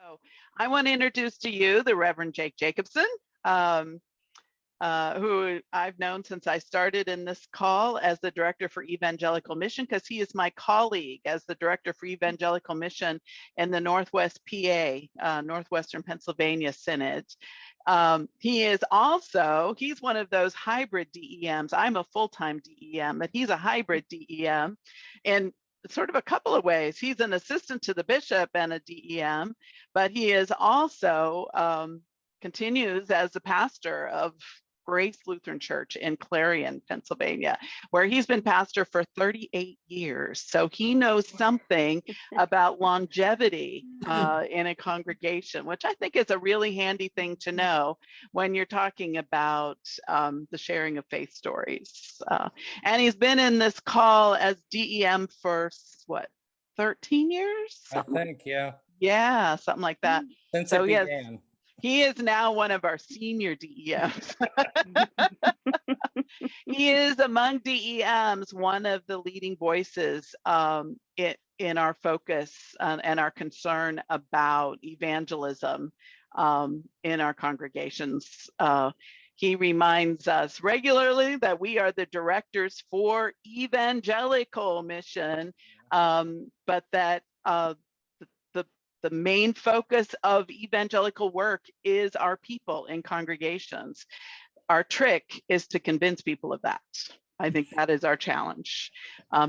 So I want to introduce to you the Reverend Jacobson, um, who I've known since I started in this call as the Director for Evangelical Mission, because he is my colleague as the Director for Evangelical Mission in the Northwest PA, Northwestern Pennsylvania Synod. He's one of those hybrid DEMs. I'm a full-time DEM, but he's a hybrid DEM. And sort of a couple of ways. He's an assistant to the bishop and a DEM, but he is also continues as a pastor of Grace Lutheran Church in Clarion, Pennsylvania, where he's been pastor for 38 years. So he knows something about longevity in a congregation, which I think is a really handy thing to know when you're talking about the sharing of faith stories. And he's been in this call as DEM for what, 13 years? I think, yeah. Yeah, something like that. Since so it began. He is now one of our senior DEMs. He is among DEMs one of the leading voices in our focus and our concern about evangelism in our congregations. He reminds us regularly that we are the directors for evangelical mission, but that the main focus of evangelical work is our people in congregations. Our trick is to convince people of that. I think that is our challenge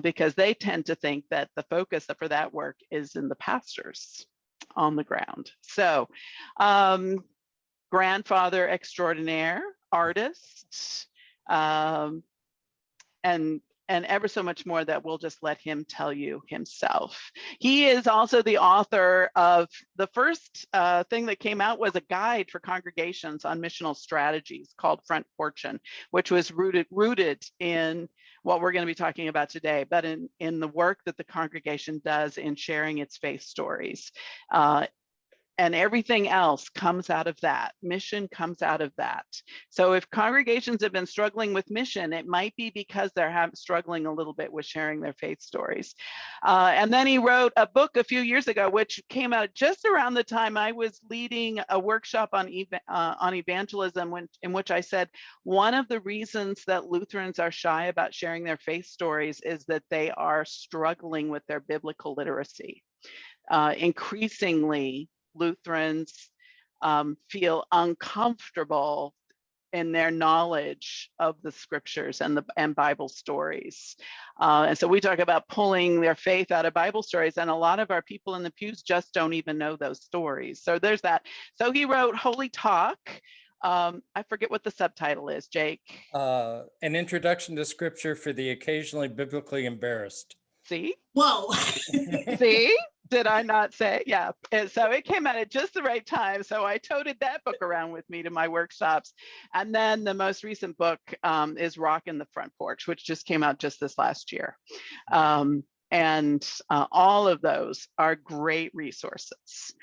because they tend to think that the focus for that work is in the pastors on the ground. So grandfather extraordinaire, artist, and ever so much more that we'll just let him tell you himself. He is also the author of the first thing that came out was a guide for congregations on missional strategies called Front Fortune, which was rooted in what we're going to be talking about today, but in the work that the congregation does in sharing its faith stories. And everything else comes out of that. Mission comes out of that. So if congregations have been struggling with mission, it might be because they're struggling a little bit with sharing their faith stories. And then he wrote a book a few years ago, which came out just around the time I was leading a workshop on evangelism, in which I said, one of the reasons that Lutherans are shy about sharing their faith stories is that they are struggling with their biblical literacy. Increasingly, Lutherans feel uncomfortable in their knowledge of the scriptures and Bible stories. And so we talk about pulling their faith out of Bible stories, and a lot of our people in the pews just don't even know those stories. So there's that. So he wrote Holy Talk. I forget what the subtitle is, Jake. An introduction to scripture for the occasionally biblically embarrassed. See? Whoa. See? Did I not say? Yeah. And so it came out at just the right time. So I toted that book around with me to my workshops. And then the most recent book is Rockin' the Front Porch, which just came out just this last year. And all of those are great resources.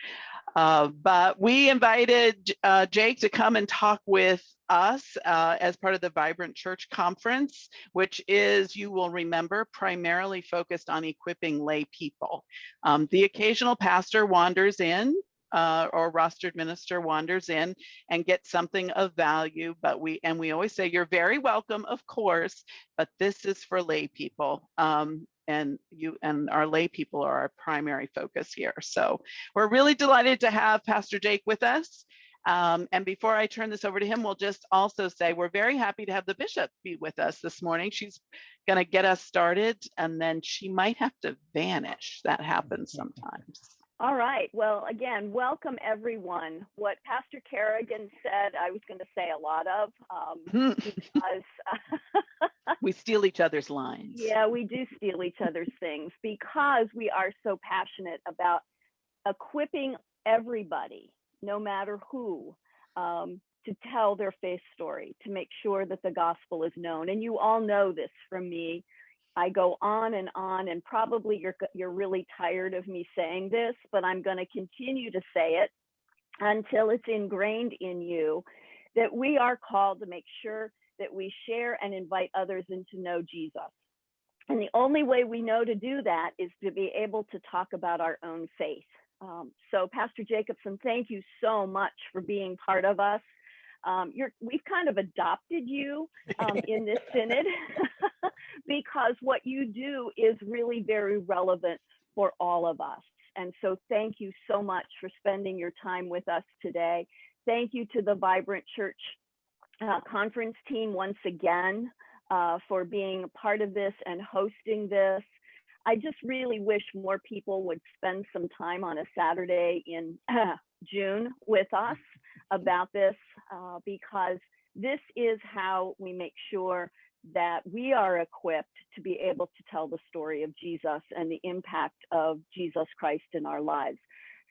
But we invited Jake to come and talk with us as part of the Vibrant Church Conference, which is, you will remember, primarily focused on equipping lay people. The occasional pastor wanders in or rostered minister wanders in and gets something of value, but we always say, you're very welcome, of course, but this is for lay people. And our lay people are our primary focus here. So we're really delighted to have Pastor Jake with us. And before I turn this over to him, we'll just also say we're very happy to have the bishop be with us this morning. She's going to get us started, and then she might have to vanish. That happens sometimes. All right. Well, again, welcome everyone. What Pastor Kerrigan said, I was going to say a lot of, because we steal each other's lines. Yeah, we do steal each other's things because we are so passionate about equipping everybody, no matter who, to tell their faith story, to make sure that the gospel is known. And you all know this from me. I go on, and probably you're really tired of me saying this, but I'm going to continue to say it until it's ingrained in you that we are called to make sure that we share and invite others in to know Jesus. And the only way we know to do that is to be able to talk about our own faith. So Pastor Jacobson, thank you so much for being part of us. We've kind of adopted you in this synod because what you do is really very relevant for all of us. And so thank you so much for spending your time with us today. Thank you to the Vibrant Church conference team once again for being a part of this and hosting this. I just really wish more people would spend some time on a Saturday in June with us about this because this is how we make sure that we are equipped to be able to tell the story of Jesus and the impact of Jesus Christ in our lives.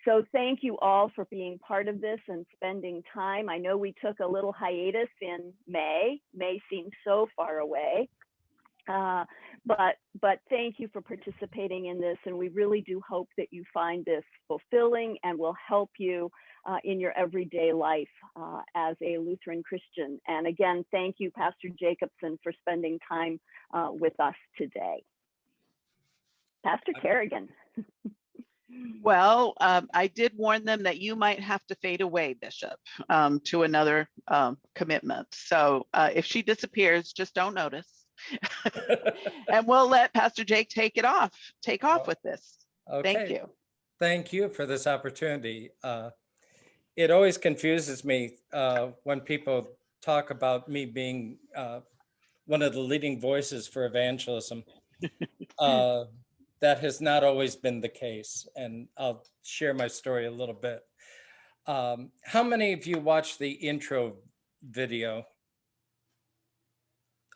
So thank you all for being part of this and spending time. I know we took a little hiatus in May. May seems so far away. But thank you for participating in this, and we really do hope that you find this fulfilling and will help you in your everyday life as a Lutheran Christian. And again, thank you, Pastor Jacobson, for spending time with us today. Pastor Kerrigan. Well, I did warn them that you might have to fade away, Bishop, to another commitment. So if she disappears, just don't notice. And we'll let Pastor Jake take off with this. Okay. Thank you. Thank you for this opportunity. It always confuses me when people talk about me being one of the leading voices for evangelism. That has not always been the case, and I'll share my story a little bit. How many of you watched the intro video?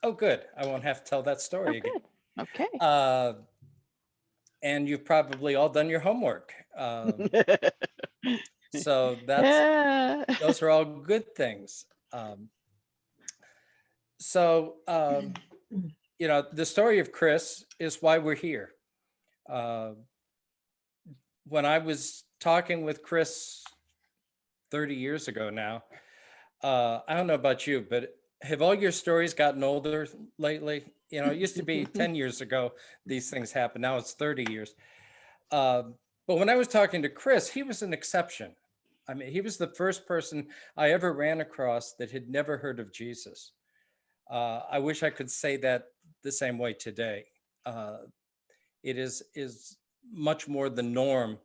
Oh, good. I won't have to tell that story again. Good. Okay. And you've probably all done your homework. So those are all good things. You know, the story of Chris is why we're here. When I was talking with Chris 30 years ago now, I don't know about you, but have all your stories gotten older lately? You know, it used to be 10 years ago, these things happened. Now it's 30 years. But when I was talking to Chris, he was an exception. I mean, he was the first person I ever ran across that had never heard of Jesus. I wish I could say that the same way today. It is much more the norm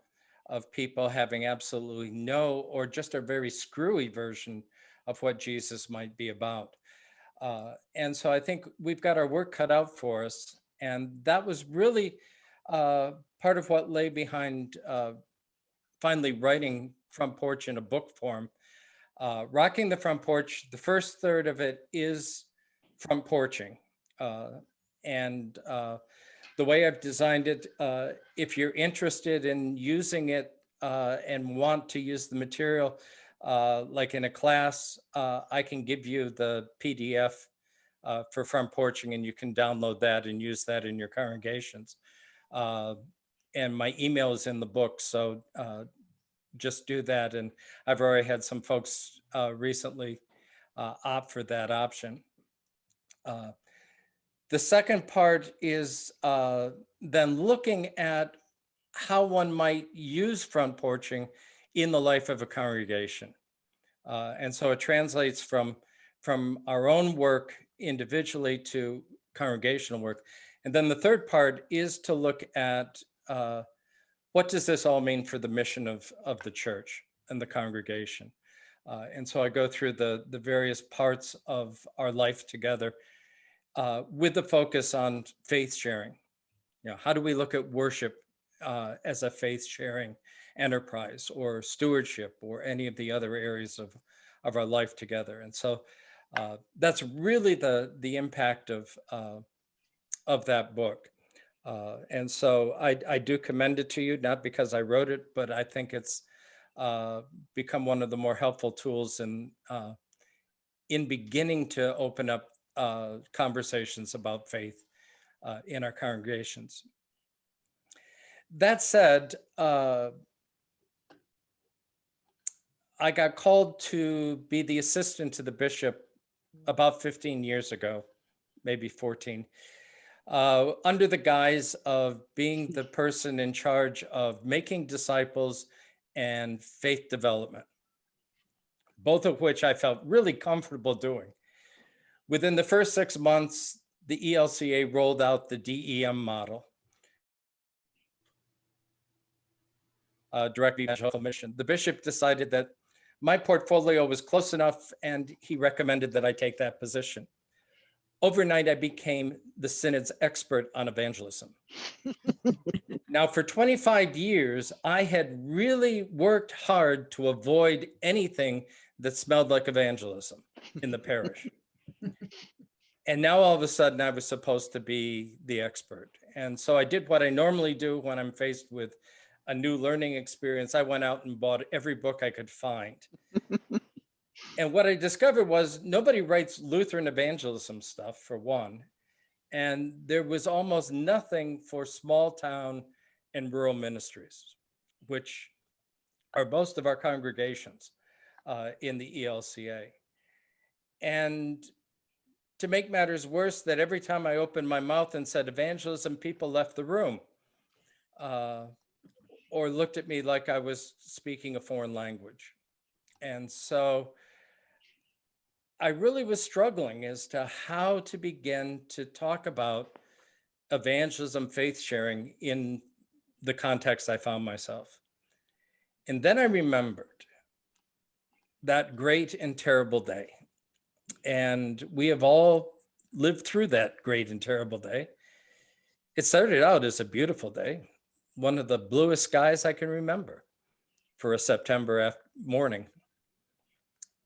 of people having absolutely no, or just a very screwy version of what Jesus might be about. And so I think we've got our work cut out for us. And that was really part of what lay behind finally writing Front Porch in a book form. Rocking the Front Porch, the first third of it is front porching. And the way I've designed it, if you're interested in using it and want to use the material, like in a class, I can give you the PDF for front porching, and you can download that and use that in your congregations. And my email is in the book, so just do that. And I've already had some folks recently opt for that option. The second part is then looking at how one might use front porching in the life of a congregation. And so it translates from our own work individually to congregational work. And then the third part is to look at what does this all mean for the mission of the church and the congregation. And so I go through the various parts of our life together with the focus on faith sharing. You know, how do we look at worship as a faith sharing enterprise, or stewardship, or any of the other areas of our life together? And so that's really the impact of that book. And so I do commend it to you, not because I wrote it, but I think it's become one of the more helpful tools in beginning to open up conversations about faith in our congregations. That said, I got called to be the assistant to the bishop about 15 years ago, maybe 14. under the guise of being the person in charge of making disciples and faith development, both of which I felt really comfortable doing. Within the first 6 months, the ELCA rolled out the DEM model, direct evangelical mission. The bishop decided that my portfolio was close enough, and he recommended that I take that position. Overnight, I became the synod's expert on evangelism. Now, for 25 years, I had really worked hard to avoid anything that smelled like evangelism in the parish. And now all of a sudden I was supposed to be the expert. And so I did what I normally do when I'm faced with a new learning experience. I went out and bought every book I could find. And what I discovered was nobody writes Lutheran evangelism stuff, for one. And there was almost nothing for small town and rural ministries, which are most of our congregations in the ELCA. And to make matters worse, that every time I opened my mouth and said evangelism, people left the room or looked at me like I was speaking a foreign language. And so I really was struggling as to how to begin to talk about evangelism, faith sharing in the context I found myself. And then I remembered that great and terrible day. And we have all lived through that great and terrible day. It started out as a beautiful day, one of the bluest skies I can remember for a September morning.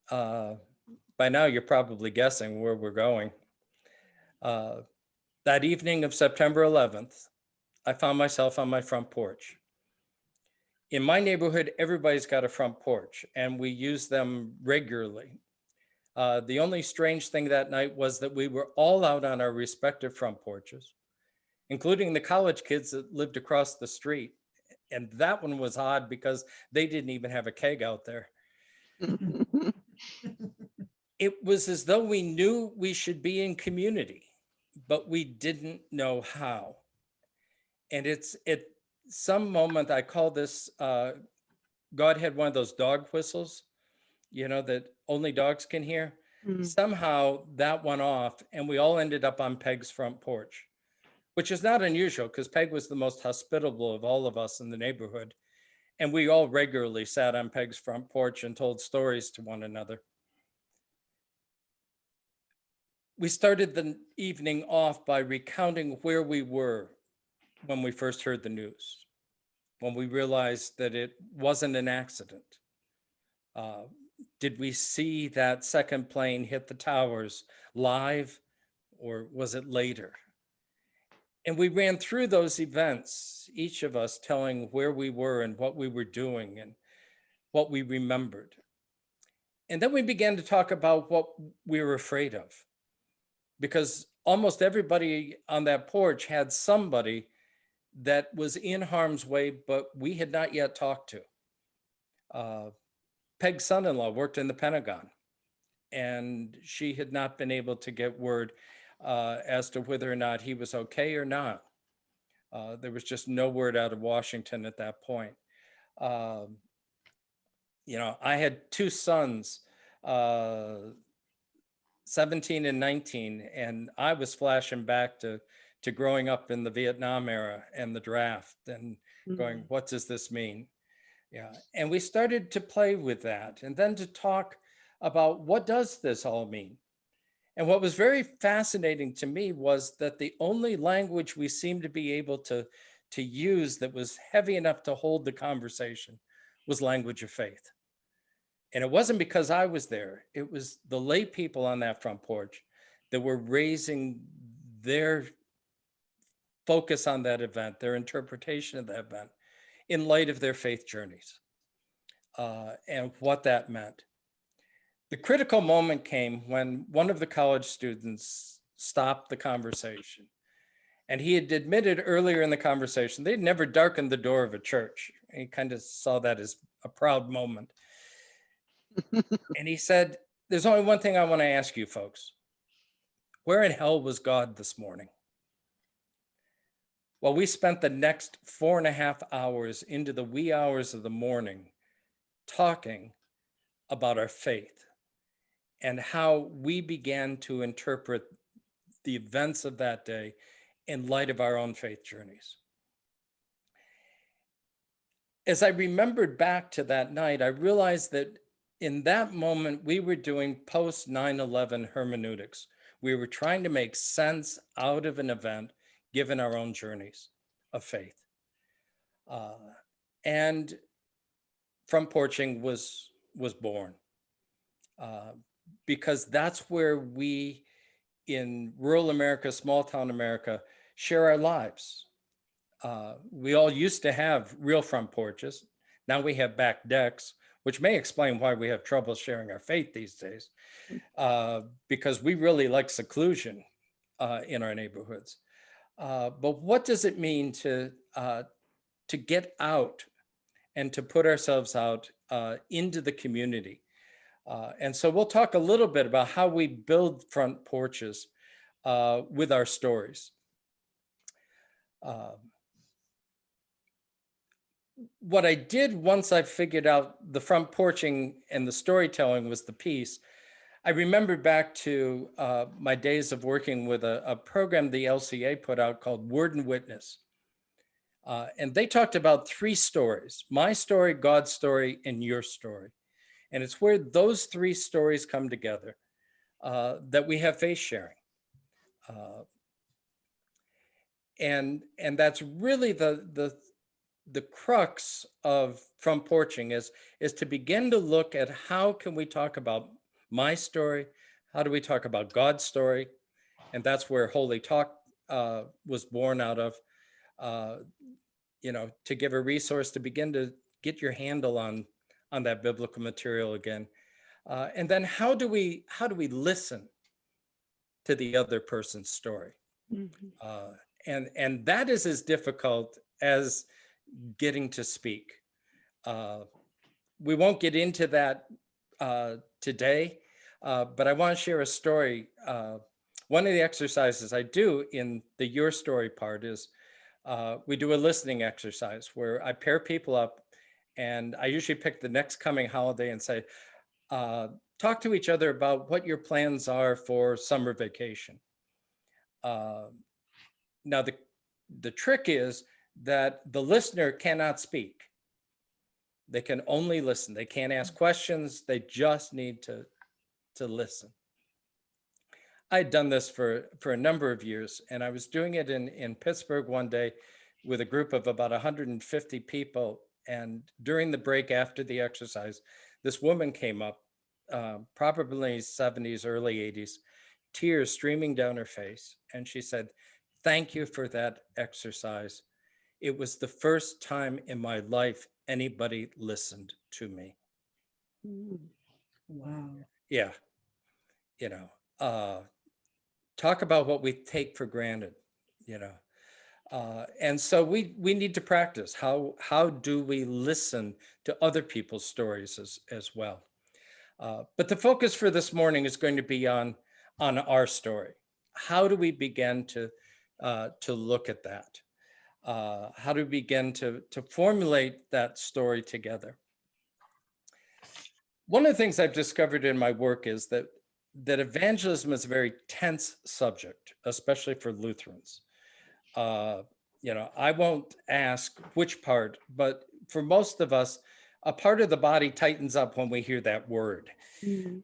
By now, you're probably guessing where we're going. That evening of September 11th, I found myself on my front porch. In my neighborhood, everybody's got a front porch, and we use them regularly. The only strange thing that night was that we were all out on our respective front porches, including the college kids that lived across the street. And that one was odd because they didn't even have a keg out there. It was as though we knew we should be in community, but we didn't know how. And it's at some moment, I call this, God had one of those dog whistles, you know, that only dogs can hear. Mm-hmm. Somehow that went off and we all ended up on Peg's front porch, which is not unusual because Peg was the most hospitable of all of us in the neighborhood. And we all regularly sat on Peg's front porch and told stories to one another. We started the evening off by recounting where we were when we first heard the news, when we realized that it wasn't an accident. Did we see that second plane hit the towers live, or was it later? And we ran through those events, each of us telling where we were and what we were doing and what we remembered. And then we began to talk about what we were afraid of, because almost everybody on that porch had somebody that was in harm's way, but we had not yet talked to. Peg's son-in-law worked in the Pentagon, and she had not been able to get word as to whether or not he was okay or not. There was just no word out of Washington at that point. You know, I had two sons, 17 and 19, and I was flashing back to growing up in the Vietnam era and the draft and going, what does this mean? Yeah, and we started to play with that and then to talk about what does this all mean? And what was very fascinating to me was that the only language we seemed to be able to use that was heavy enough to hold the conversation was language of faith. And it wasn't because I was there. It was the lay people on that front porch that were raising their focus on that event, their interpretation of that event, in light of their faith journeys and what that meant. The critical moment came when one of the college students stopped the conversation. And he had admitted earlier in the conversation, they'd never darkened the door of a church. He kind of saw that as a proud moment. And he said, there's only one thing I want to ask you folks. Where in hell was God this morning? Well, we spent the next 4.5 hours into the wee hours of the morning talking about our faith and how we began to interpret the events of that day in light of our own faith journeys. As I remembered back to that night, I realized that in that moment, we were doing post 9/11 hermeneutics. We were trying to make sense out of an event, given our own journeys of faith. And Front Porching was born because that's where we, in rural America, small town America, share our lives. We all used to have real front porches. Now we have back decks, which may explain why we have trouble sharing our faith these days, because we really like seclusion in our neighborhoods. But what does it mean to get out and to put ourselves out into the community? And so we'll talk a little bit about how we build front porches with our stories. What I did once I figured out the front porching and the storytelling was the piece, I remembered back to my days of working with a program the LCA put out called Word and Witness. And they talked about 3 stories: my story, God's story, and your story. And it's where those 3 stories come together that we have faith sharing. And that's really the crux of Front Porching is to begin to look at how can we talk about my story, how do we talk about God's story, and that's where Holy Talk was born out of. To give a resource to begin to get your handle on that biblical material again. And then how do we listen to the other person's story? Mm-hmm. And that is as difficult as getting to speak. We won't get into that today, but I want to share a story. One of the exercises I do in the Your Story part is we do a listening exercise where I pair people up, and I usually pick the next coming holiday and say, talk to each other about what your plans are for summer vacation. Now, the trick is that the listener cannot speak. They can only listen. They can't ask questions. They just need to listen. I had done this for a number of years, and I was doing it in Pittsburgh one day with a group of about 150 people. And during the break after the exercise, this woman came up, probably 70s, early 80s, tears streaming down her face. And she said, "Thank you for that exercise. It was the first time in my life anybody listened to me." Wow. Yeah. Talk about what we take for granted, and so we need to practice. How do we listen to other people's stories as well? But the focus for this morning is going to be on our story. How do we begin to look at that? How do we begin to formulate that story together? One of the things I've discovered in my work is that evangelism is a very tense subject, especially for Lutherans. I won't ask which part, but for most of us, a part of the body tightens up when we hear that word. Mm-hmm.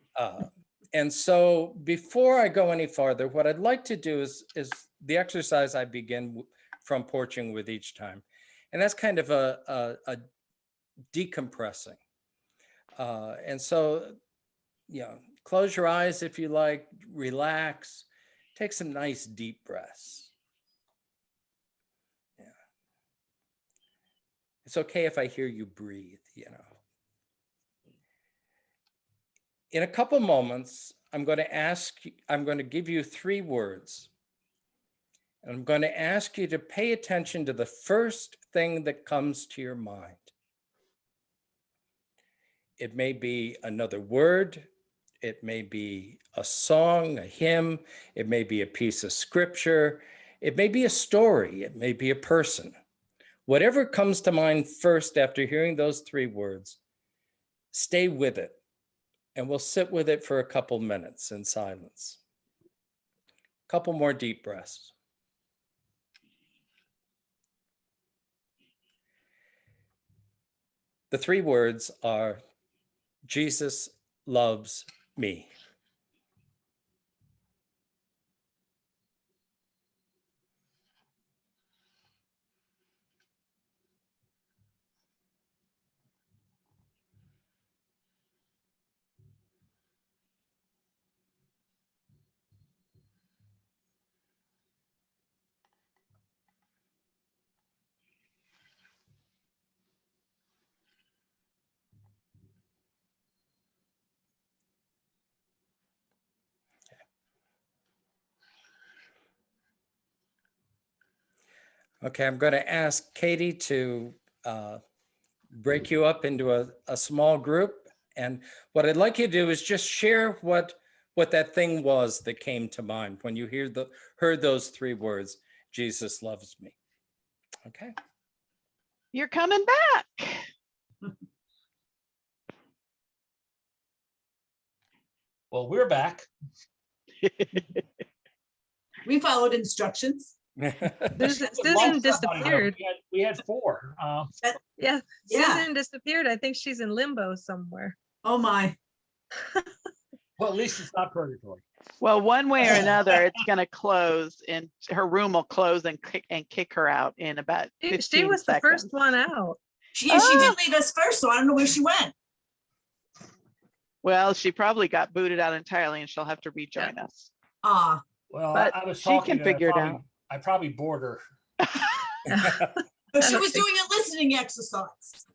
And so before I go any farther, what I'd like to do is the exercise I begin from porching with each time. And that's kind of a decompressing. And so, close your eyes if you like, relax, take some nice deep breaths. Yeah. It's okay if I hear you breathe, In a couple moments, I'm going to give you 3 words. And I'm going to ask you to pay attention to the first thing that comes to your mind. It may be another word. It may be a song, a hymn. It may be a piece of scripture. It may be a story, it may be a person. Whatever comes to mind first after hearing those three words, stay with it, and we'll sit with it for a couple minutes in silence. Couple more deep breaths. The three words are, Jesus loves me. Okay, I'm going to ask Katie to break you up into a small group. And what I'd like you to do is just share what that thing was that came to mind when you heard those three words, Jesus loves me. Okay. You're coming back. Well, we're back. We followed instructions. Susan disappeared. We had four. Yeah, Yeah. Susan disappeared. I think she's in limbo somewhere. Oh my. Well, at least it's not purgatory. Well, one way or another, it's going to close, and her room will close and kick her out in about 15 She was seconds. the first one out. She did leave us first, so I don't know where she went. Well, she probably got booted out entirely, and she'll have to rejoin us. Ah, Well, But I was she talking can to her, figure it out. I probably bored her. but she was doing a listening exercise.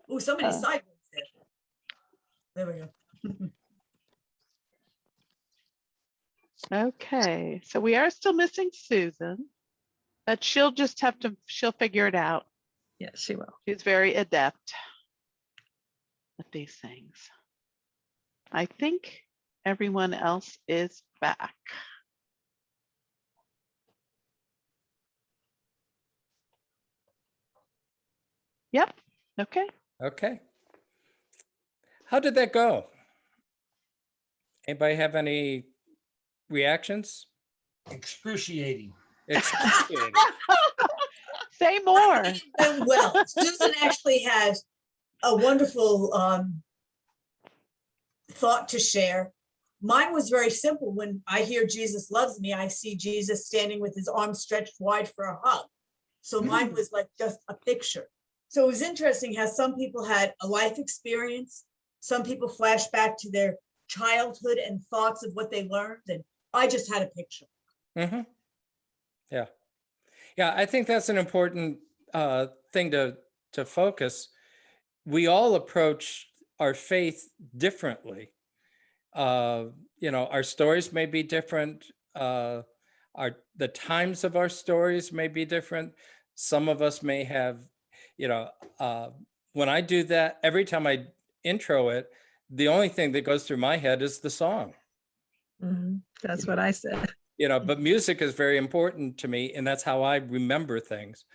Oh, somebody sideways there. There we go. Okay, so we are still missing Susan, but she'll figure it out. Yeah, she will. She's very adept at these things. I think everyone else is back. Yep, okay. Okay. How did that go? Anybody have any reactions? Excruciating. Excruciating. Say more. It went well. Susan actually has a wonderful thought to share. Mine was very simple. When I hear Jesus loves me, I see Jesus standing with his arms stretched wide for a hug. So mine was like just a picture. So it was interesting how some people had a life experience. Some people flash back to their childhood and thoughts of what they learned. And I just had a picture. Mm-hmm. Yeah. Yeah, I think that's an important thing to focus. We all approach our faith differently. Our stories may be different. The times of our stories may be different. Some of us may have, when I do that, every time I intro it, the only thing that goes through my head is the song. That's what I said. But music is very important to me, and that's how I remember things.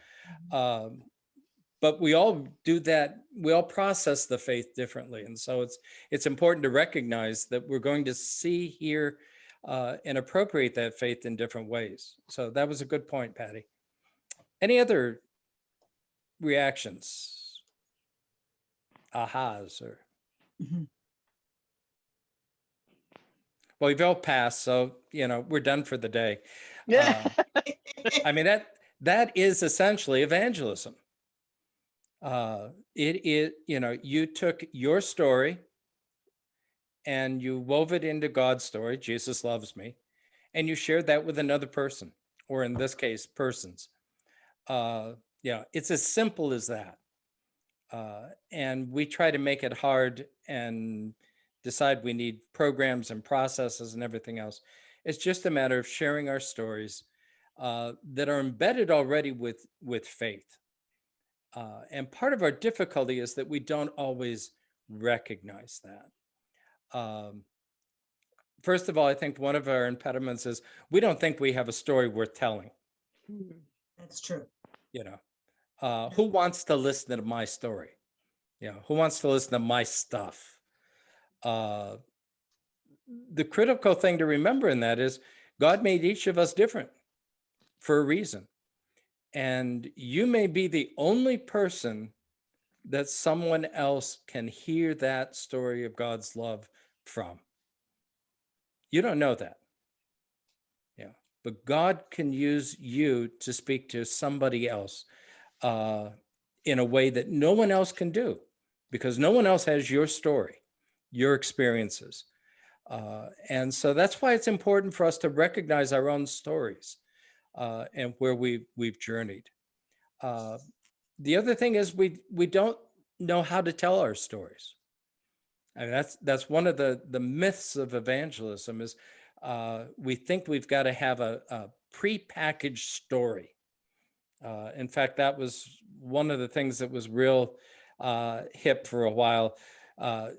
But we all do that. We all process the faith differently. And so it's important to recognize that we're going to see, hear, and appropriate that faith in different ways. So that was a good point, Patty. Any other reactions? Ahas or? Well, we've all passed, so, we're done for the day. Yeah. I mean, that is essentially evangelism. It is, you took your story and you wove it into God's story, Jesus loves me, and you shared that with another person, or in this case, persons. It's as simple as that. And we try to make it hard and decide we need programs and processes and everything else. It's just a matter of sharing our stories that are embedded already with faith. And part of our difficulty is that we don't always recognize that. first of all, I think one of our impediments is we don't think we have a story worth telling. That's true. You know, who wants to listen to my story? Who wants to listen to my stuff? The critical thing to remember in that is God made each of us different for a reason. And you may be the only person that someone else can hear that story of God's love from. You don't know that. Yeah. But God can use you to speak to somebody else in a way that no one else can do, because no one else has your story, your experiences. And so that's why it's important for us to recognize our own stories and where we've journeyed. The other thing is we don't know how to tell our stories. I mean, that's one of the myths of evangelism is we think we've got to have a prepackaged story. In fact, that was one of the things that was real hip for a while.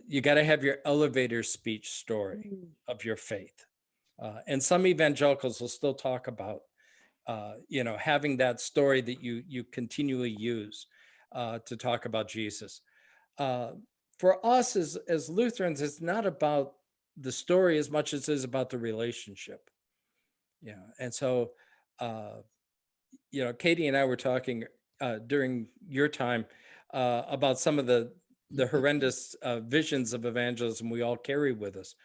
You got to have your elevator speech story of your faith. And some evangelicals will still talk about, having that story that you continually use to talk about Jesus. For us as Lutherans, it's not about the story as much as it is about the relationship. Yeah. And so, Katie and I were talking during your time about some of the horrendous visions of evangelism we all carry with us,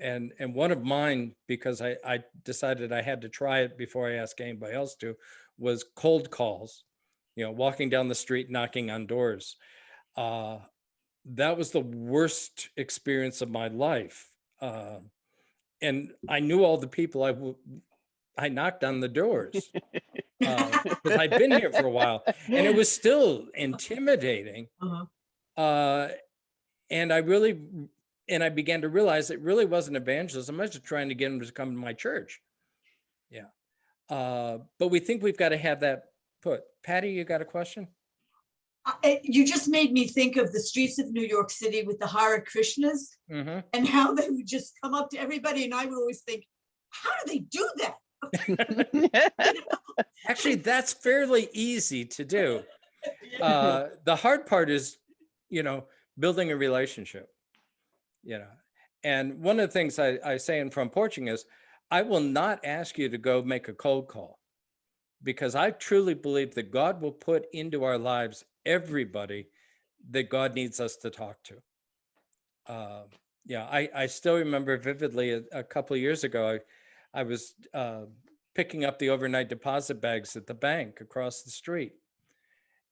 and one of mine, because I decided I had to try it before I asked anybody else to, was cold calls, walking down the street, knocking on doors. That was the worst experience of my life. And I knew all the people I knocked on the doors because I'd been here for a while, and it was still intimidating. And I began to realize it really wasn't evangelism. I was just trying to get them to come to my church. Yeah. But we think we've got to have that put. Patty, you got a question? You just made me think of the streets of New York City with the Hare Krishnas and how they would just come up to everybody. And I would always think, how do they do that? Actually, that's fairly easy to do. The hard part is, building a relationship, And one of the things I say in From Porching is, I will not ask you to go make a cold call, because I truly believe that God will put into our lives everybody that God needs us to talk to. I still remember vividly a couple of years ago, I was picking up the overnight deposit bags at the bank across the street.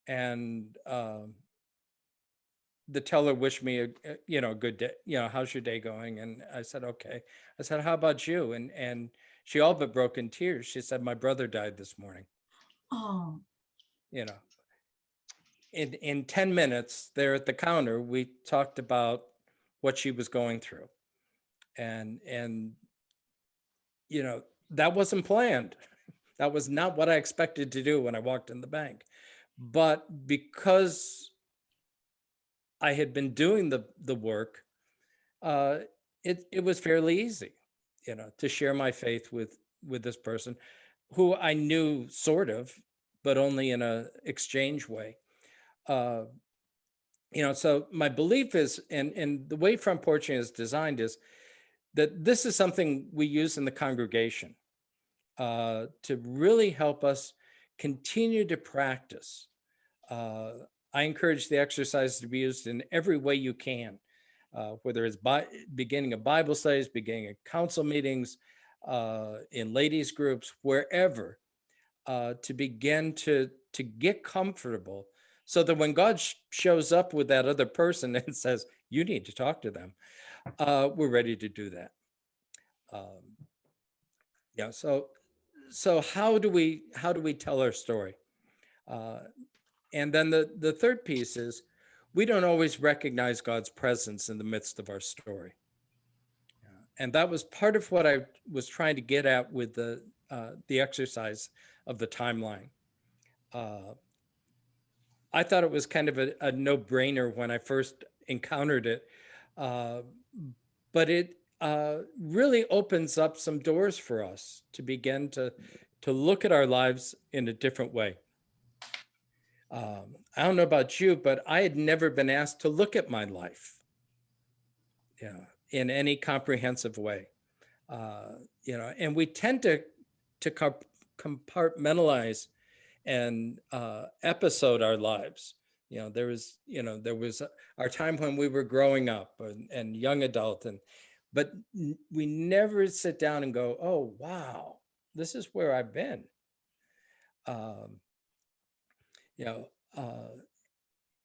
And the teller wished me a good day, how's your day going? And I said, okay. I said, how about you? And she all but broke in tears. She said, my brother died this morning. Oh. In 10 minutes there at the counter, we talked about what she was going through. And that wasn't planned. That was not what I expected to do when I walked in the bank. But because I had been doing the work, it was fairly easy, to share my faith with this person who I knew sort of, but only in a exchange way. So my belief is, and the way Front Porching is designed is that this is something we use in the congregation to really help us continue to practice. I encourage the exercise to be used in every way you can, whether it's beginning of Bible studies, beginning of council meetings, in ladies groups, wherever, to begin to get comfortable, so that when God shows up with that other person and says, you need to talk to them, we're ready to do that. So how do we tell our story? And then the third piece is, we don't always recognize God's presence in the midst of our story. And that was part of what I was trying to get at with the exercise of the timeline. I thought it was kind of a no-brainer when I first encountered it, but really opens up some doors for us to begin to look at our lives in a different way. I don't know about you, but I had never been asked to look at my life, in any comprehensive way. And we tend to compartmentalize and episode our lives. There was our time when we were growing up and young adult, but we never sit down and go, oh, wow, this is where I've been.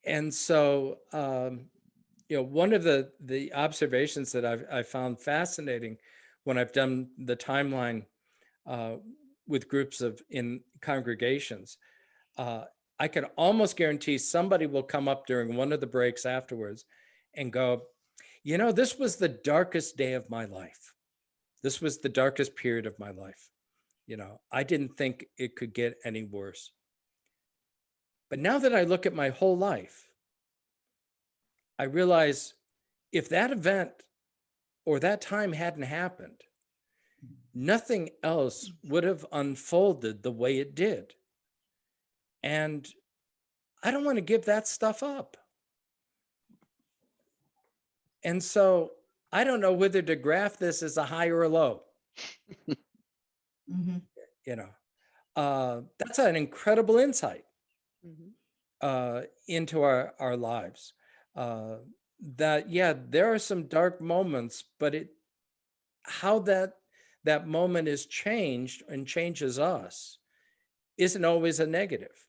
And so, one of the observations that I found fascinating when I've done the timeline with groups in congregations, I can almost guarantee somebody will come up during one of the breaks afterwards and go, this was the darkest day of my life. This was the darkest period of my life. I didn't think it could get any worse. But now that I look at my whole life, I realize if that event or that time hadn't happened, nothing else would have unfolded the way it did. And I don't want to give that stuff up. And so I don't know whether to graph this as a high or a low. Mhm. That's an incredible insight Mhm. into our lives. That there are some dark moments, but how that moment is changed and changes us isn't always a negative.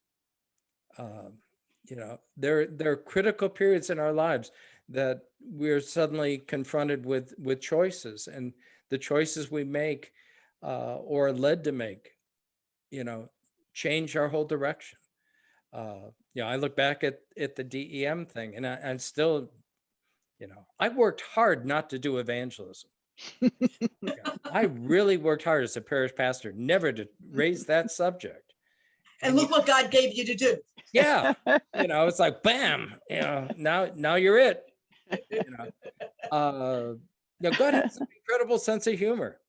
There are critical periods in our lives that we're suddenly confronted with choices, and the choices we make or are led to make, change our whole direction. I look back at the DEM thing, and I'm still, I worked hard not to do evangelism. I really worked hard as a parish pastor, never to raise that subject. And look what God gave you to do. Yeah. It's like, bam, now you're it. God has an incredible sense of humor.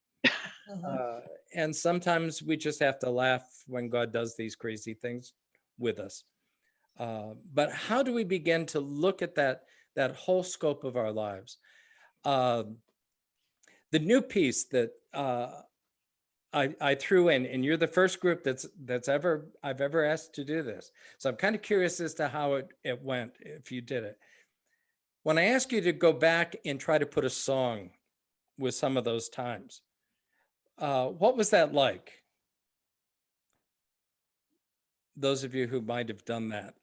And sometimes we just have to laugh when God does these crazy things with us. But how do we begin to look at that whole scope of our lives? The new piece that I threw in, and you're the first group I've ever asked to do this. So I'm kind of curious as to how it went, if you did it. When I ask you to go back and try to put a song with some of those times, what was that like? Those of you who might have done that.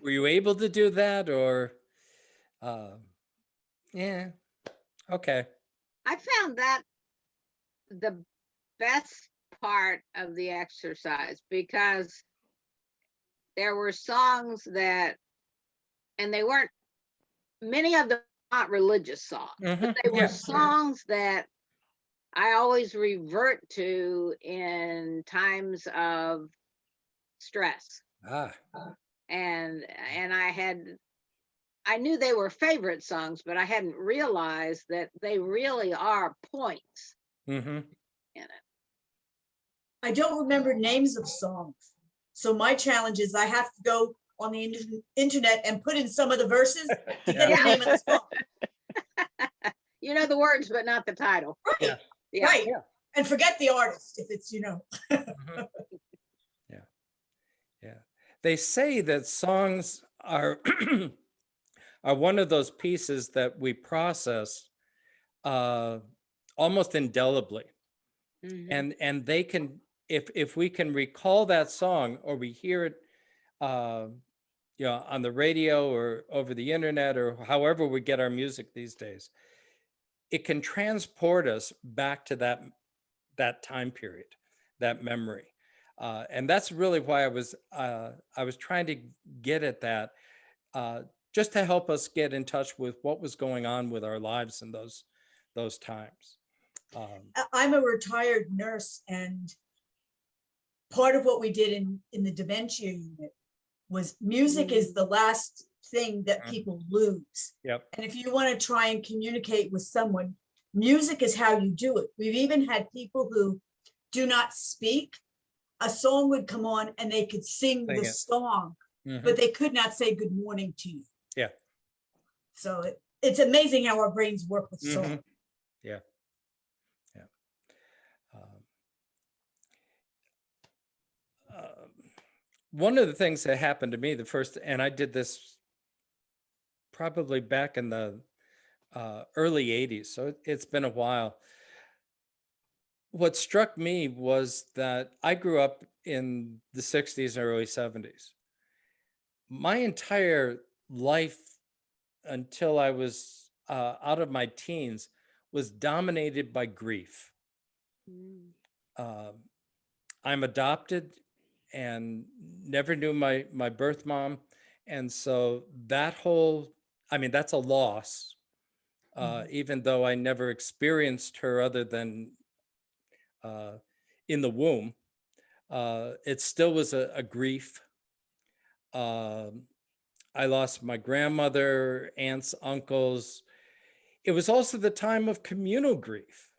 Were you able to do that, or yeah, okay. I found that the best part of the exercise, because there were songs that, and they weren't, many of them not religious songs, but they were songs that I always revert to in times of stress. And I knew they were favorite songs, but I hadn't realized that they really are points in it. I don't remember names of songs. So my challenge is I have to go on the internet and put in some of the verses to get the name of the song. You know the words, but not the title. Right. Right. Yeah. And forget the artist if it's, Yeah. They say that songs are are one of those pieces that we process almost indelibly. And they can, if we can recall that song, or we hear it on the radio or over the internet, or however we get our music these days, it can transport us back to that time period, that memory. And that's really why I was trying to get at that, just to help us get in touch with what was going on with our lives in those times. I'm a retired nurse, and part of what we did in the dementia unit was music is the last thing that people lose. Yep. And if you want to try and communicate with someone, music is how you do it. We've even had people who do not speak. A song would come on and they could sing Sing the it. song, Mhm. but they could not say good morning to you. Yeah. So it's amazing how our brains work with song. Mhm. Yeah. Yeah. Um, one of the things that happened to me the first, and I did this probably back in the early 80s, so it's been a while. What struck me was that I grew up in the 60s and early 70s. My entire life until I was out of my teens was dominated by grief. Mm. I'm adopted and never knew my birth mom. And so that whole, I mean, that's a loss, even though I never experienced her other than in the womb. It still was a grief. I lost my grandmother, aunts, uncles. It was also the time of communal grief.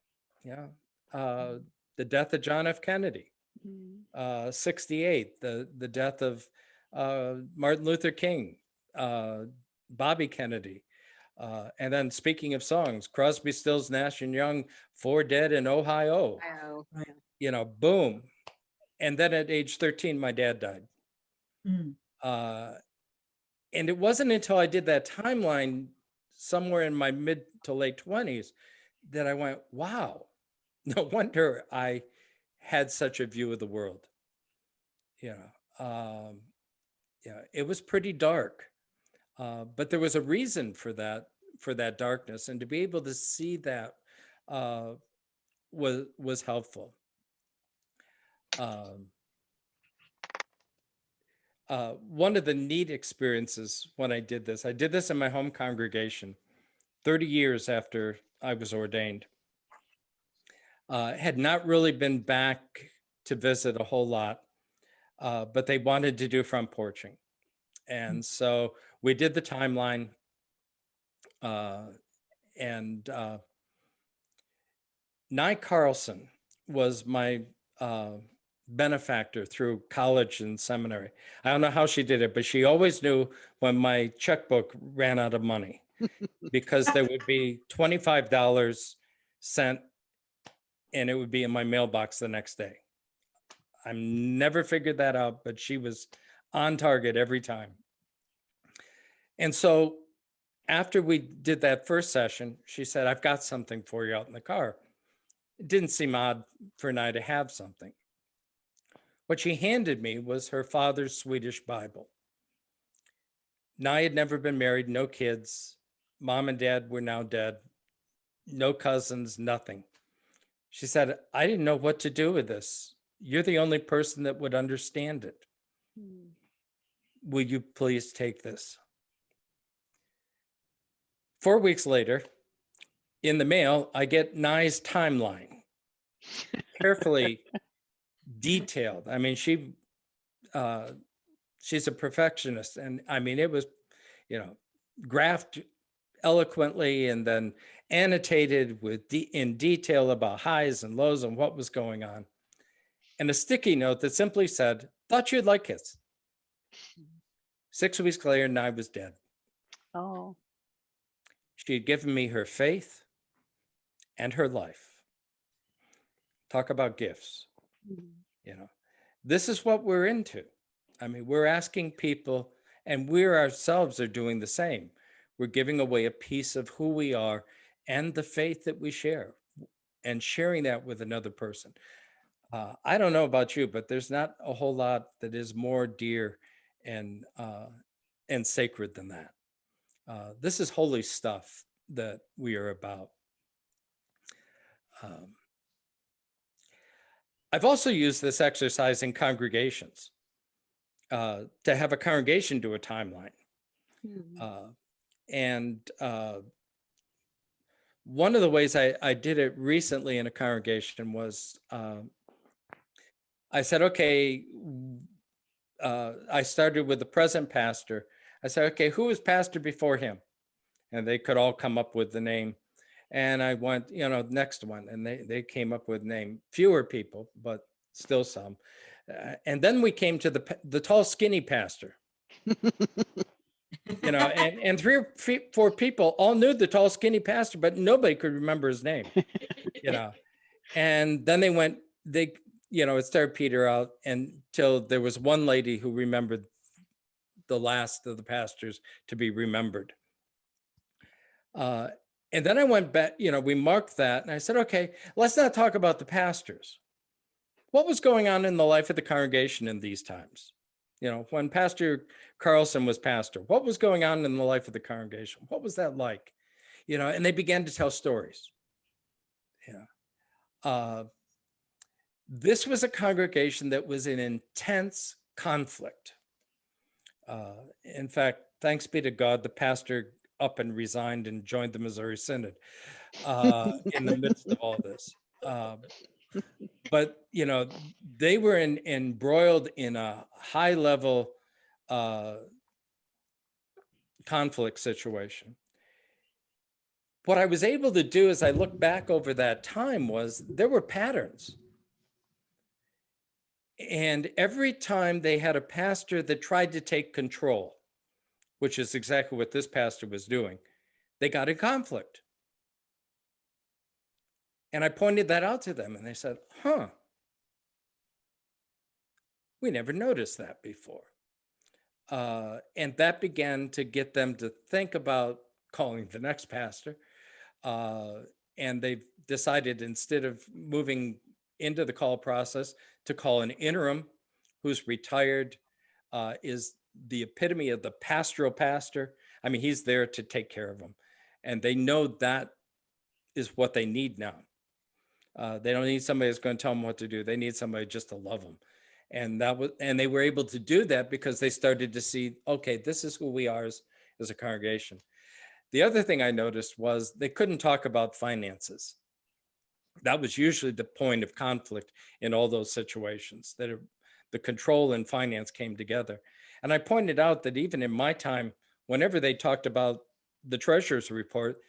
Yeah. The death of John F. Kennedy, Mm. 68, the death of Martin Luther King, Bobby Kennedy. And then speaking of songs, Crosby, Stills, Nash and Young, Four Dead in Ohio, Wow. boom. And then at age 13, my dad died. Mm. And it wasn't until I did that timeline somewhere in my mid to late 20s that I went, wow, no wonder I had such a view of the world. Yeah, it was pretty dark, but there was a reason for that darkness, and to be able to see that was helpful. One of the neat experiences when I did this in my home congregation 30 years after I was ordained. Had not really been back to visit a whole lot, but they wanted to do front porching. And so we did the timeline, and Nye Carlson was my benefactor through college and seminary. I don't know how she did it, but she always knew when my checkbook ran out of money because there would be $25 sent and it would be in my mailbox the next day. I never figured that out, but she was on target every time. And so after we did that first session, she said, I've got something for you out in the car. It didn't seem odd for Nye to have something. What she handed me was her father's Swedish Bible. Nye had never been married, no kids. Mom and dad were now dead. No cousins, nothing. She said, I didn't know what to do with this. You're the only person that would understand it. Mm. Will you please take this? 4 weeks later, in the mail, I get Nye's timeline, carefully detailed. I mean, she's a perfectionist. And I mean, it was, graphed eloquently and then annotated in detail about highs and lows and what was going on. And a sticky note that simply said, thought you'd like kids. 6 weeks later, Nye was dead. Oh. She had given me her faith and her life. Talk about gifts. Mm. This is what we're into. I mean, we're asking people, and we ourselves are doing the same. We're giving away a piece of who we are and the faith that we share, and sharing that with another person. I don't know about you, but there's not a whole lot that is more dear and sacred than that. This is holy stuff that we are about. I've also used this exercise in congregations to have a congregation do a timeline. Mm. And one of the ways I did it recently in a congregation was I said, okay, I started with the present pastor. I said, okay, who was pastor before him? And they could all come up with the name. And I went, next one, and they came up with name, fewer people, but still some. And then we came to the tall, skinny pastor. And 3 or 4 people all knew the tall, skinny pastor, but nobody could remember his name. And then it started peter out until there was one lady who remembered the last of the pastors to be remembered. And then I went back, we marked that, and I said, okay, let's not talk about the pastors. What was going on in the life of the congregation in these times? When Pastor Carlson was pastor, what was going on in the life of the congregation? What was that like? And they began to tell stories. This was a congregation that was in intense conflict. In fact, thanks be to God, the pastor up and resigned and joined the Missouri Synod in the midst of all this. But, they were embroiled in a high level conflict situation. What I was able to do as I look back over that time was there were patterns. And every time they had a pastor that tried to take control, which is exactly what this pastor was doing, they got in conflict. And I pointed that out to them and they said, we never noticed that before. And that began to get them to think about calling the next pastor. And they've decided, instead of moving into the call process, to call an interim who's retired, is the epitome of the pastoral pastor. I mean, he's there to take care of them. And they know that is what they need now. They don't need somebody that's going to tell them what to do. They need somebody just to love them. And they were able to do that because they started to see, okay, this is who we are as a congregation. The other thing I noticed was they couldn't talk about finances. That was usually the point of conflict in all those situations, that the control and finance came together. And I pointed out that even in my time, whenever they talked about the treasurer's report,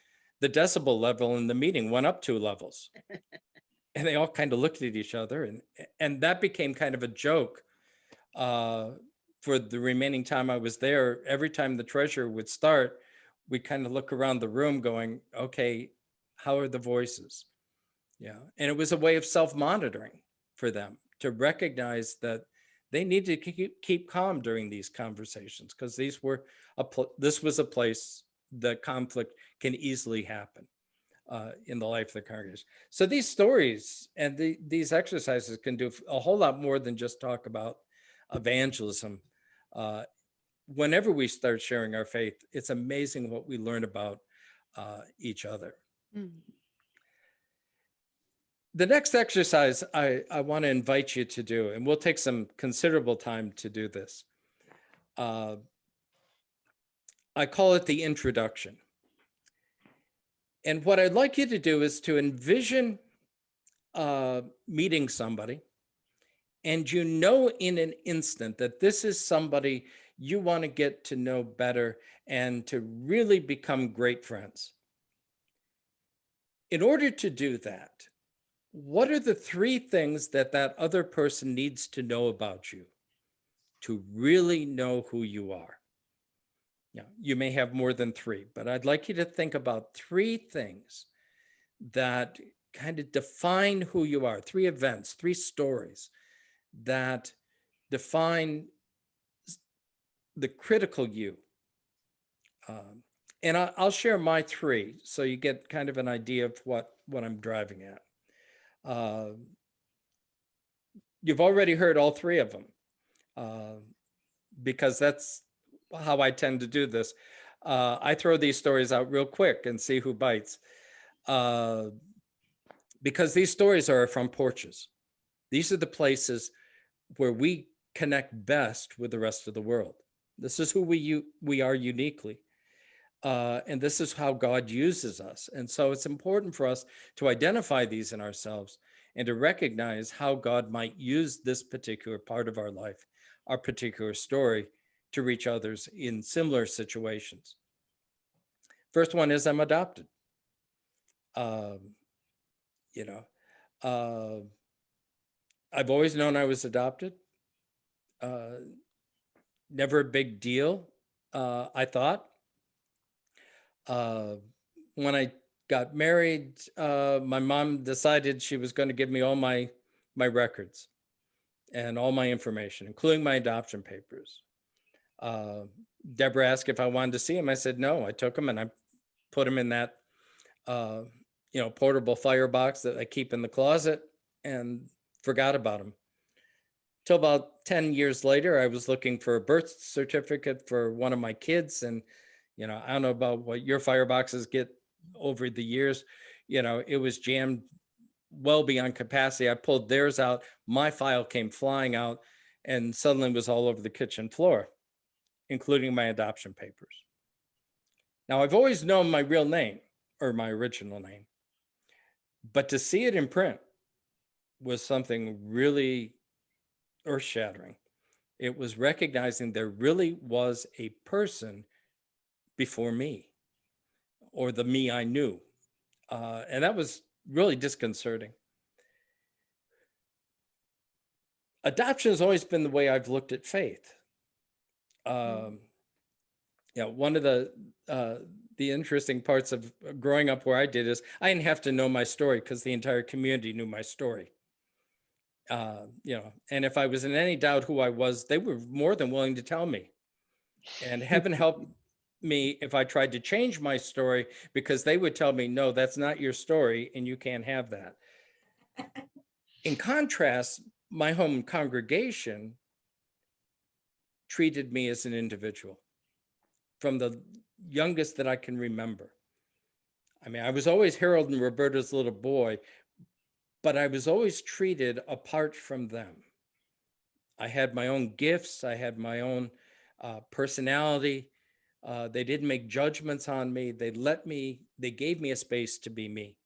the decibel level in the meeting went up 2 levels. And they all kind of looked at each other, and that became kind of a joke for the remaining time I was there. Every time the treasurer would start, we kind of look around the room going, okay, how are the voices? Yeah. And it was a way of self-monitoring for them to recognize that they need to keep calm during these conversations, because this was a place that conflict can easily happen in the life of the congregation. So these stories and these exercises can do a whole lot more than just talk about evangelism. Whenever we start sharing our faith, it's amazing what we learn about each other. Mm. The next exercise I want to invite you to do, and we'll take some considerable time to do this. I call it the introduction. And what I'd like you to do is to envision meeting somebody, and in an instant that this is somebody you want to get to know better and to really become great friends. In order to do that, what are the 3 things that other person needs to know about you to really know who you are? Yeah, you may have more than 3, but I'd like you to think about 3 things that kind of define who you are, 3 events, 3 stories that define the critical you. And I'll share my 3 so you get kind of an idea of what I'm driving at. You've already heard all 3 of them because that's how I tend to do this. I throw these stories out real quick and see who bites. Because these stories are our front porches. These are the places where we connect best with the rest of the world. This is who we are uniquely. And this is how God uses us. And so it's important for us to identify these in ourselves and to recognize how God might use this particular part of our life, our particular story, to reach others in similar situations. First one is I'm adopted. You know, I've always known I was adopted. Never a big deal, I thought. When I got married, my mom decided she was going to give me all my records and all my information, including my adoption papers. Deborah asked if I wanted to see him. I said no. I took him and I put him in that portable firebox that I keep in the closet and forgot about him. Till about 10 years later, I was looking for a birth certificate for one of my kids. And, I don't know about what your fireboxes get over the years. It was jammed well beyond capacity. I pulled theirs out. My file came flying out and suddenly was all over the kitchen floor, including my adoption papers. Now, I've always known my real name or my original name, but to see it in print was something really earth-shattering. It was recognizing there really was a person before me, or the me I knew. And that was really disconcerting. Adoption has always been the way I've looked at faith. One of the interesting parts of growing up where I did is I didn't have to know my story because the entire community knew my story. And if I was in any doubt who I was, they were more than willing to tell me. And heaven help me if I tried to change my story, because they would tell me, no, that's not your story and you can't have that. In contrast, my home congregation treated me as an individual from the youngest that I can remember. I mean, I was always Harold and Roberta's little boy, but I was always treated apart from them. I had my own gifts. I had my own personality. They didn't make judgments on me. They gave me a space to be me.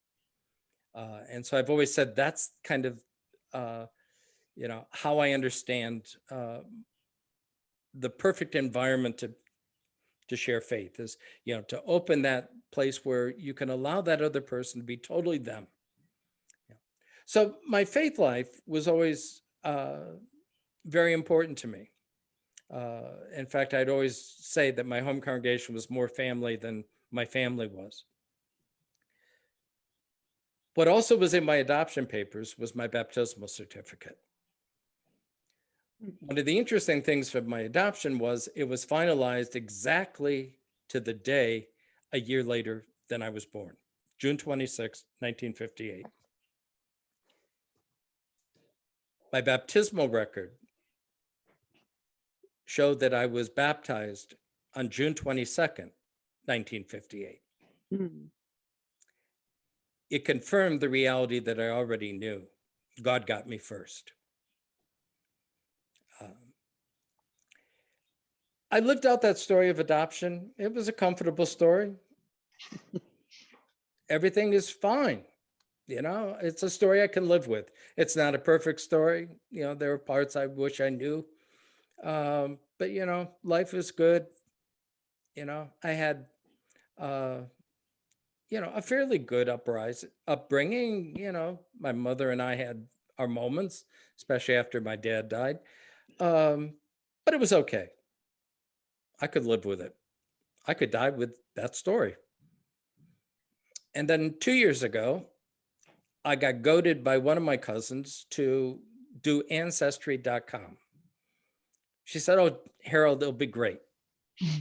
And so I've always said that's kind of, how I understand the perfect environment to share faith is, to open that place where you can allow that other person to be totally them. So my faith life was always very important to me. In fact, I'd always say that my home congregation was more family than my family was. What also was in my adoption papers was my baptismal certificate. One of the interesting things from my adoption was it was finalized exactly to the day a year later than I was born, June 26, 1958. My baptismal record showed that I was baptized on June 22nd, 1958. It confirmed the reality that I already knew. God got me first. I lived out that story of adoption. It was a comfortable story. Everything is fine. It's a story I can live with. It's not a perfect story. There are parts I wish I knew. But, life is good. I had, a fairly good upbringing. My mother and I had our moments, especially after my dad died. But it was okay. I could live with it. I could die with that story. And then 2 years ago, I got goaded by one of my cousins to do Ancestry.com. She said, "Oh, Harold, it'll be great.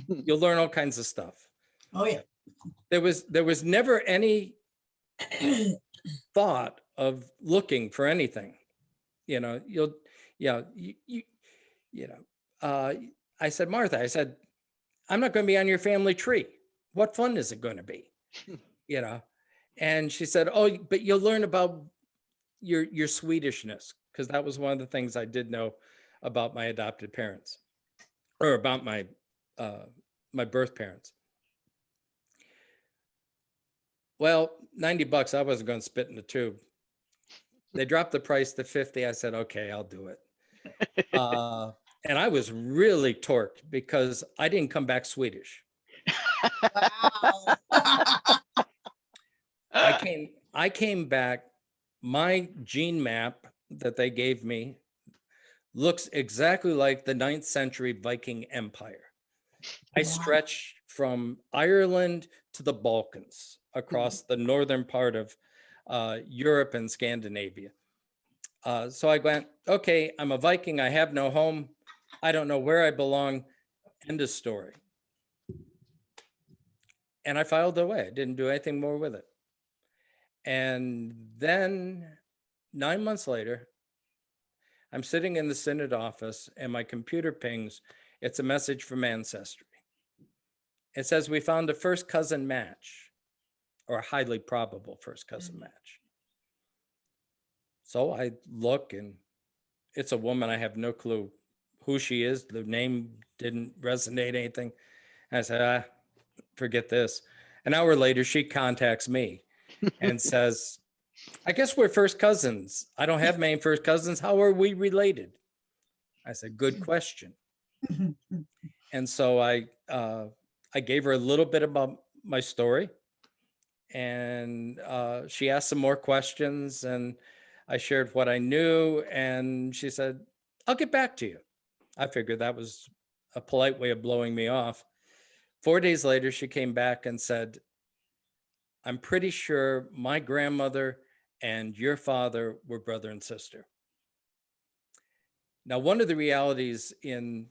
You'll learn all kinds of stuff." Oh, yeah. There was never any thought of looking for anything. I said, "Martha, I'm not going to be on your family tree. What fun is it going to be?" And she said, "Oh, but you'll learn about your Swedishness," because that was one of the things I did know about my adopted parents, or about my my birth parents. Well, $90, I wasn't going to spit in the tube. They dropped the price to $50. I said, okay, I'll do it. And I was really torqued because I didn't come back Swedish. Wow. I I came back, my gene map that they gave me looks exactly like the 9th century Viking Empire. I stretch from Ireland to the Balkans across the northern part of Europe and Scandinavia. So I went, okay, I'm a Viking. I have no home. I don't know where I belong. End of story. And I filed away. I didn't do anything more with it. And then 9 months later, I'm sitting in the Synod office and my computer pings. It's a message from Ancestry. It says, we found a first cousin match, or a highly probable first cousin match. So I look, and it's a woman. I have no clue who she is. The name didn't resonate anything. I said, forget this. An hour later, she contacts me and says, I guess we're first cousins. I don't have many first cousins. How are we related? I said, good question. And so I gave her a little bit about my story, and she asked some more questions, and I shared what I knew, and she said, I'll get back to you. I figured that was a polite way of blowing me off. 4 days later, she came back and said, I'm pretty sure my grandmother and your father were brother and sister. Now, one of the realities in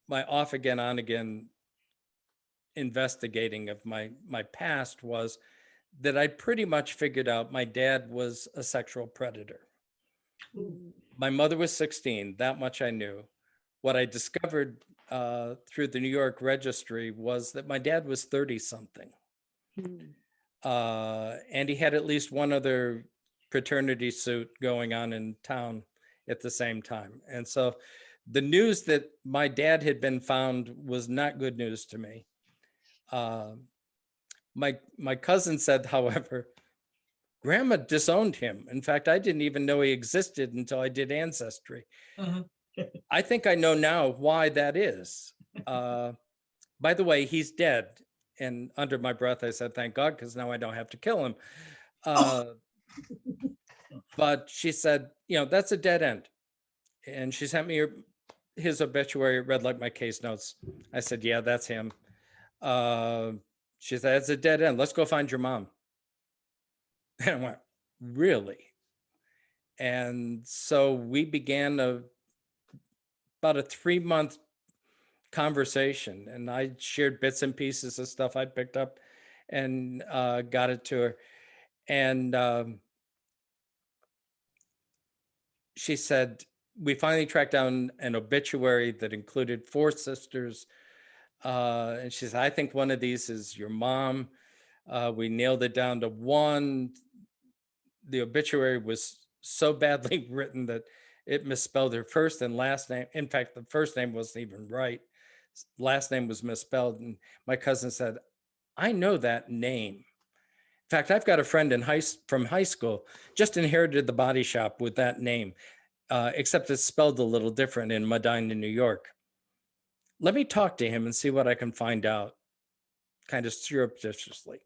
my off again, on again investigating of my past was that I pretty much figured out my dad was a sexual predator. My mother was 16, that much I knew. What I discovered through the New York registry was that my dad was 30 something. And he had at least one other paternity suit going on in town at the same time. And so the news that my dad had been found was not good news to me. My cousin said, however, Grandma disowned him. In fact, I didn't even know he existed until I did Ancestry. I think I know now why that is. By the way, he's dead. And under my breath, I said, thank God, because now I don't have to kill him. But she said, that's a dead end. And she sent me his obituary, read like my case notes. I said, yeah, that's him. She said, it's a dead end. Let's go find your mom. And I went, really? And so we began about a 3-month conversation, and I shared bits and pieces of stuff I'd picked up and got it to her. And she said, we finally tracked down an obituary that included 4 sisters. And she said, I think one of these is your mom. We nailed it down to 1. The obituary was so badly written that it misspelled her first and last name. In fact, the first name wasn't even right. Last name was misspelled. And my cousin said, I know that name. In fact, I've got a friend from high school, just inherited the body shop with that name, except it's spelled a little different in Medina, New York. Let me talk to him and see what I can find out, kind of surreptitiously.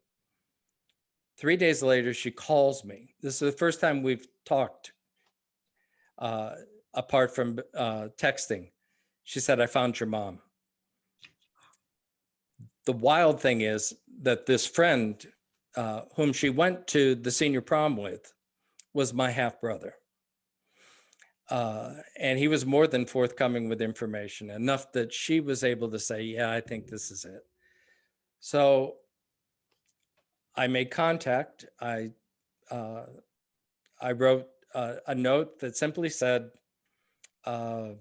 3 days later, she calls me. This is the first time we've talked apart from texting. She said, I found your mom. The wild thing is that this friend whom she went to the senior prom with was my half brother. And he was more than forthcoming with information, enough that she was able to say, yeah, I think this is it. So I made contact. I wrote a note that simply said, my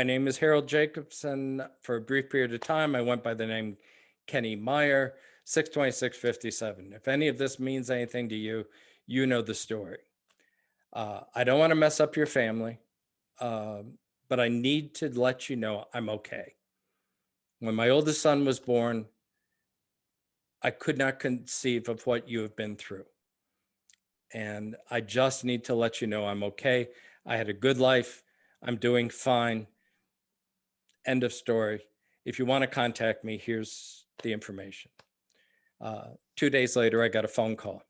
name is Harold Jacobson. For a brief period of time, I went by the name Kenny Meyer, 62657. If any of this means anything to you, you know the story. I don't want to mess up your family, but I need to let you know I'm okay. When my oldest son was born, I could not conceive of what you have been through. And I just need to let you know I'm okay. I had a good life. I'm doing fine. End of story. If you want to contact me, here's the information. 2 days later, I got a phone call.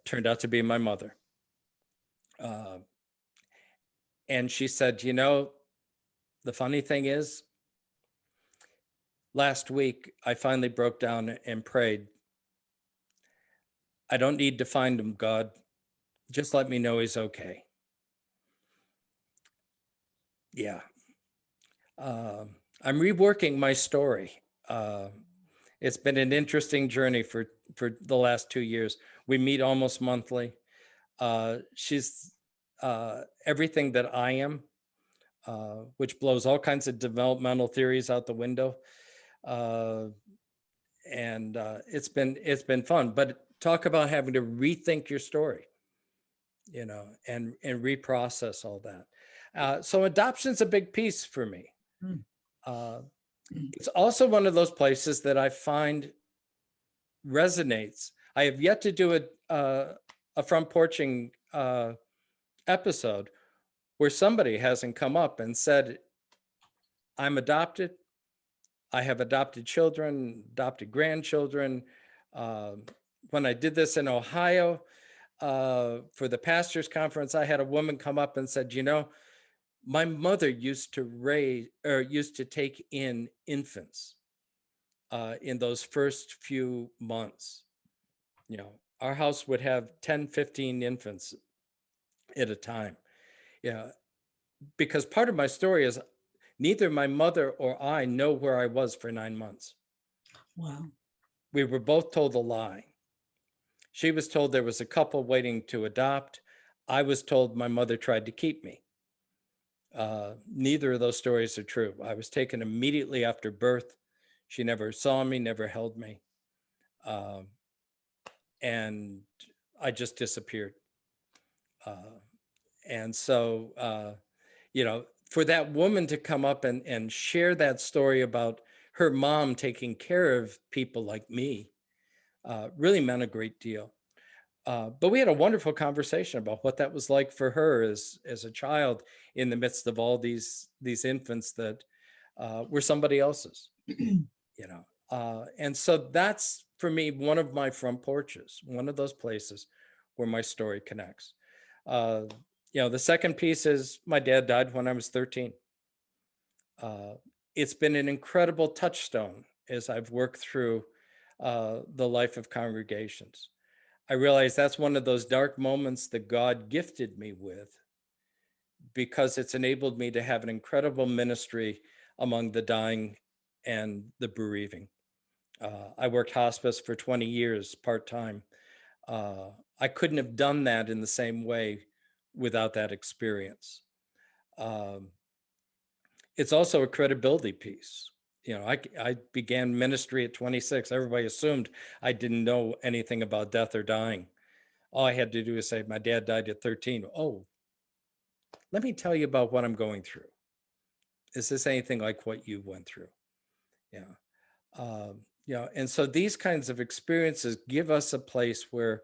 Turned out to be my mother. And she said, you know, the funny thing is, last week, I finally broke down and prayed. I don't need to find him, God. Just let me know he's okay. Yeah. I'm reworking my story. It's been an interesting journey for the last 2 years. We meet almost monthly. She's everything that I am, which blows all kinds of developmental theories out the window. And it's been fun. But talk about having to rethink your story, you know, and reprocess all that. So adoption's a big piece for me. It's also one of those places that I find resonates. I have yet to do a front porching episode where somebody hasn't come up and said, I'm adopted. I have adopted children, adopted grandchildren. When I did this in Ohio for the pastors conference, I had a woman come up and said, you know, my mother used to take in infants in those first few months. You know, our house would have 10, 15 infants at a time. Yeah, because part of my story is neither my mother or I know where I was for 9 months. Wow. We were both told a lie. She was told there was a couple waiting to adopt. I was told my mother tried to keep me. Neither of those stories are true. I was taken immediately after birth. She never saw me, never held me. And I just disappeared. And so, you know, for that woman to come up and share that story about her mom taking care of people like me really meant a great deal. But we had a wonderful conversation about what that was like for her as a child in the midst of all these infants that were somebody else's, you know. And so that's, for me, one of my front porches, one of those places where my story connects. You know, the second piece is my dad died when I was 13. It's been an incredible touchstone as I've worked through the life of congregations. I realize that's one of those dark moments that God gifted me with, because it's enabled me to have an incredible ministry among the dying and the bereaving. I worked hospice for 20 years part-time. I couldn't have done that in the same way without that experience. It's also a credibility piece. You know, I began ministry at 26. Everybody assumed I didn't know anything about death or dying. All I had to do is say, my dad died at 13. Oh, let me tell you about what I'm going through. Is this anything like what you went through? Yeah. You know, and so these kinds of experiences give us a place where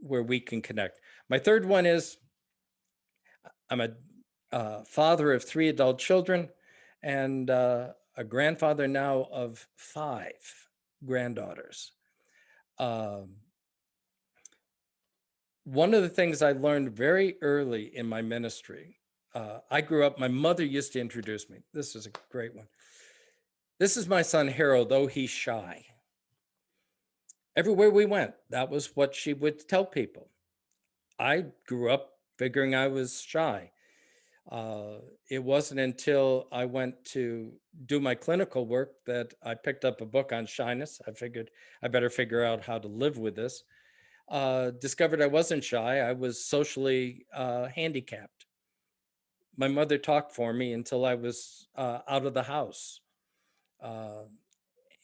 we can connect. My third one is I'm a father of 3 adult children and a grandfather now of 5 granddaughters. One of the things I learned very early in my ministry, I grew up, my mother used to introduce me. This is a great one. This is my son, Harold, though he's shy. Everywhere we went, that was what she would tell people. I grew up figuring I was shy. It wasn't until I went to do my clinical work that I picked up a book on shyness. I figured I better figure out how to live with this. Discovered I wasn't shy. I was socially handicapped. My mother talked for me until I was out of the house.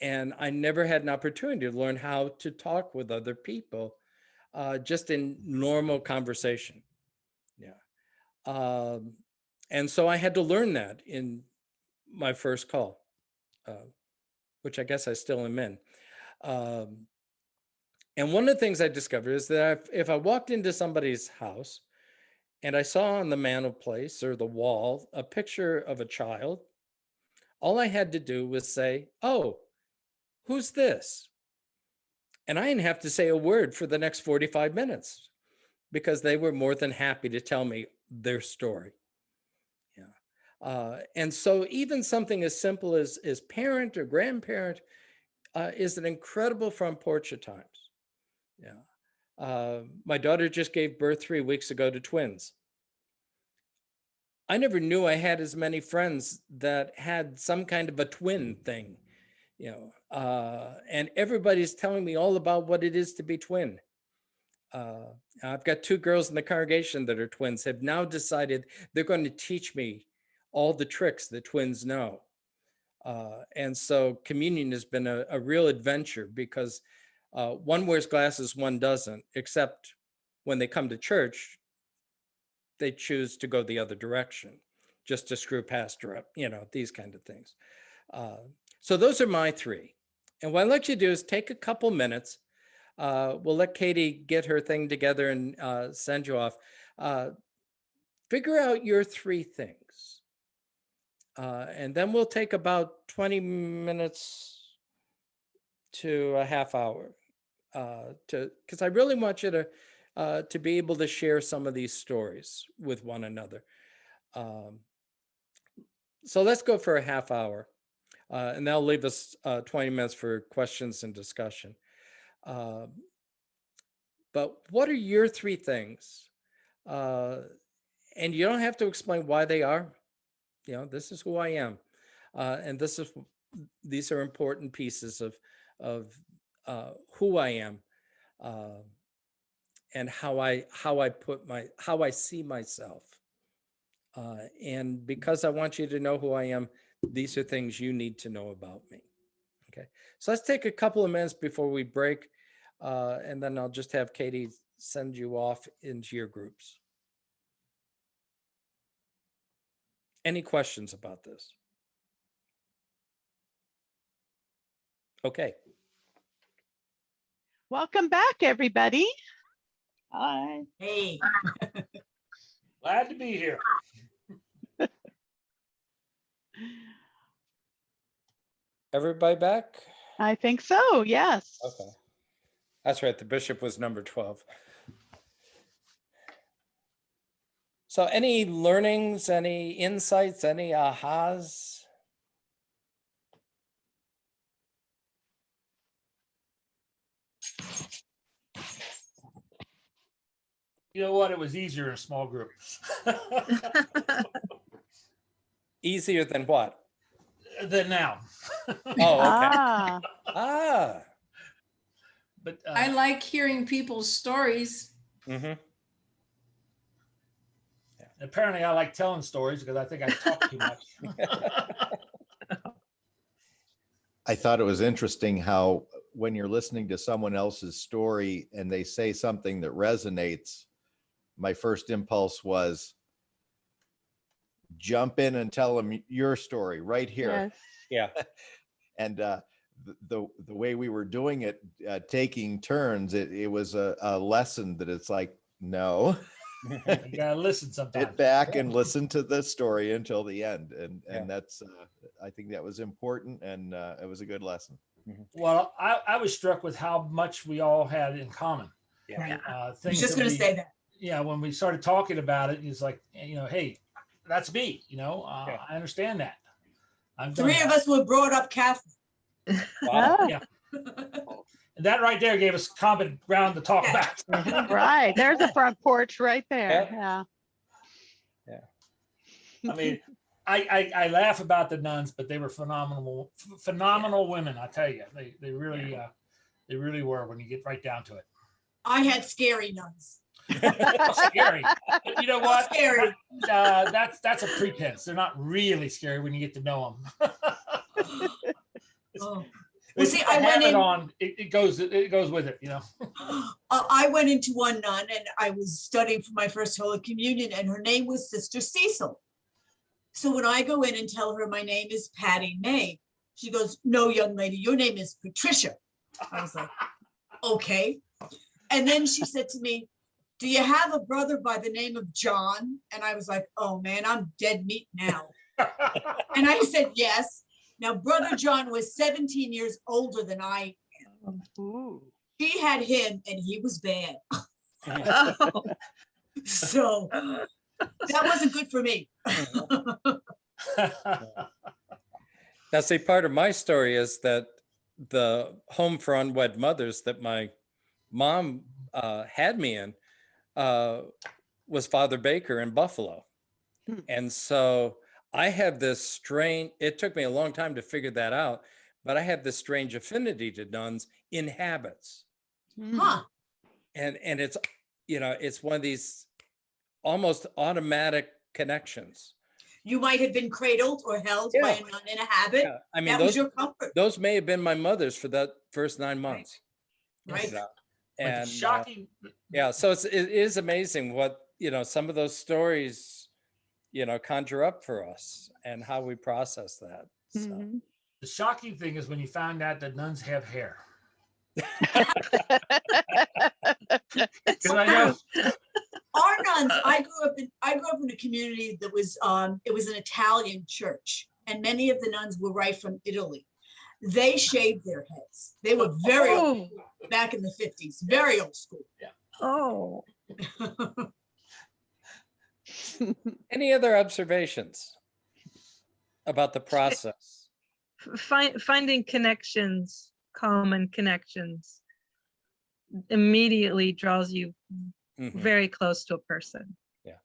And I never had an opportunity to learn how to talk with other people just in normal conversation. Yeah. And so I had to learn that in my first call, which I guess I still am in. And one of the things I discovered is that if I walked into somebody's house and I saw on the mantelpiece or the wall a picture of a child, all I had to do was say, oh, who's this? And I didn't have to say a word for the next 45 minutes because they were more than happy to tell me their story. Yeah. And so even something as simple as parent or grandparent is an incredible front porch at times. Yeah. My daughter just gave birth 3 weeks ago to twins. I never knew I had as many friends that had some kind of a twin thing, and everybody's telling me all about what it is to be twin. I've got 2 girls in the congregation that are twins, have now decided they're going to teach me all the tricks that twins know. And so communion has been a real adventure because one wears glasses, one doesn't, except when they come to church, they choose to go the other direction, just to screw pastor up, these kind of things. So those are my 3. And what I'd like you to do is take a couple minutes. We'll let Katie get her thing together and send you off. Figure out your 3 things. And then we'll take about 20 minutes to a half hour because I really want you to be able to share some of these stories with one another. So let's go for a half hour, and that'll leave us 20 minutes for questions and discussion. But what are your 3 things? And you don't have to explain why they are. This is who I am, and these are important pieces of who I am. And how I see myself. And because I want you to know who I am, these are things you need to know about me. Okay. So let's take a couple of minutes before we break. And then I'll just have Katie send you off into your groups. Any questions about this? Okay. Welcome back, everybody. Hi. Hey, Glad to be here. Everybody back? I think so, yes. Okay. That's right. The bishop was number 12. So any learnings, any insights, any ahas? You know what? It was easier in small groups Easier than what? than now. Oh, okay. Ah, But I like hearing people's stories. Mm-hmm. apparently, I like telling stories because I think I talk too much. I thought it was interesting how when you're listening to someone else's story and they say something that resonates, my first impulse was jump in and tell them your story right here. yes. Yeah. And the way we were doing it, taking turns, it was a lesson that it's like, no, You gotta listen sometimes. sit back and listen to the story until the end. And Yeah. that's, I think that was important, and it was a good lesson. Well, I was struck with how much we all had in common. I was Things just that going to we- say that. Yeah, when we started talking about it, it's like, hey, that's me. Yeah. I understand that. I've done 3 of that. us were brought up Catholic. Wow. Ah, Yeah. And that right there gave us common ground to talk about. right, there's a front porch right there. Yeah. Yeah. I mean, I laugh about the nuns, but they were phenomenal women. I tell you, they really were when you get right down to it. I had scary nuns. Scary. But you know what? Scary. That's a pretense. They're not really scary when you get to know them. Oh. Well, see, I went in- on. It goes with it. I went into one nun and I was studying for my first Holy Communion, and her name was Sister Cecil. So when I go in and tell her my name is Patty May, she goes, "No, young lady, your name is Patricia." I was like, okay. And then she said to me, "Do you have a brother by the name of John?" And I was like, oh man, I'm dead meat now. And I said, yes. Now, Brother John was 17 years older than I am. Ooh. He had him and he was bad. Oh, So that wasn't good for me. Now, see, part of my story is that the home for unwed mothers that my mom had me in was Father Baker in Buffalo. Hmm. And so I have this strange, it took me a long time to figure that out, but I have this strange affinity to nuns in habits. Huh. And it's, it's one of these almost automatic connections. You might have been cradled or held by a nun in a habit. Yeah. I mean, That was your comfort, those may have been my mother's for that first 9 months. right? Yeah. But the And shocking. yeah, so it is amazing what, some of those stories, conjure up for us and how we process that. So. Mhm. The shocking thing is when you found out that nuns have hair. Because I know Our nuns, I grew up in a community that was it was an Italian church, and many of the nuns were right from Italy. They shaved their heads. They were very old back in the 50s, very old school. oh, Any other observations about the process? finding connections, common connections, immediately draws you Mhm. very close to a person. Yeah.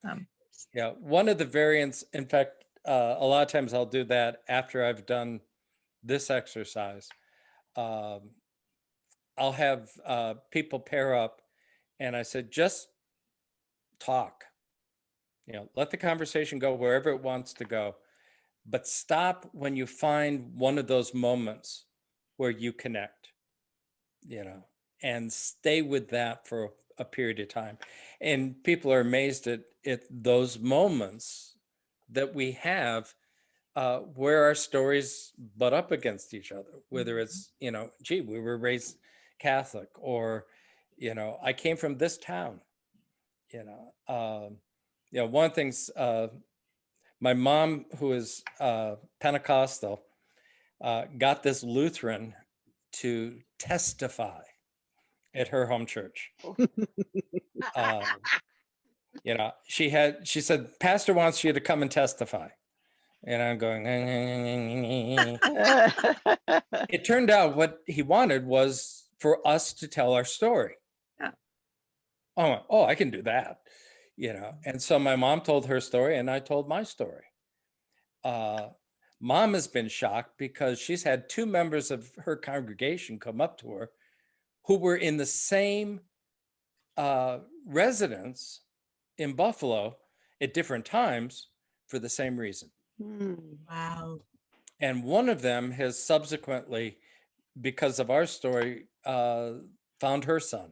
Um, Yeah, one of the variants, in fact, a lot of times I'll do that after I've done this exercise. I'll have people pair up and I said, just talk, let the conversation go wherever it wants to go, but stop when you find one of those moments where you connect, and stay with that for a period of time. And people are amazed at those moments that we have where our stories butt up against each other, whether it's, gee, we were raised Catholic, or, I came from this town, one of the things, my mom, who is Pentecostal, got this Lutheran to testify at her home church. She said, Pastor wants you to come and testify. And I'm going, it turned out what he wanted was for us to tell our story. Yeah. Oh, I can do that. And so my mom told her story and I told my story. Mom has been shocked because she's had 2 members of her congregation come up to her who were in the same residence in Buffalo at different times for the same reason. Wow. And one of them has subsequently, because of our story, found her son.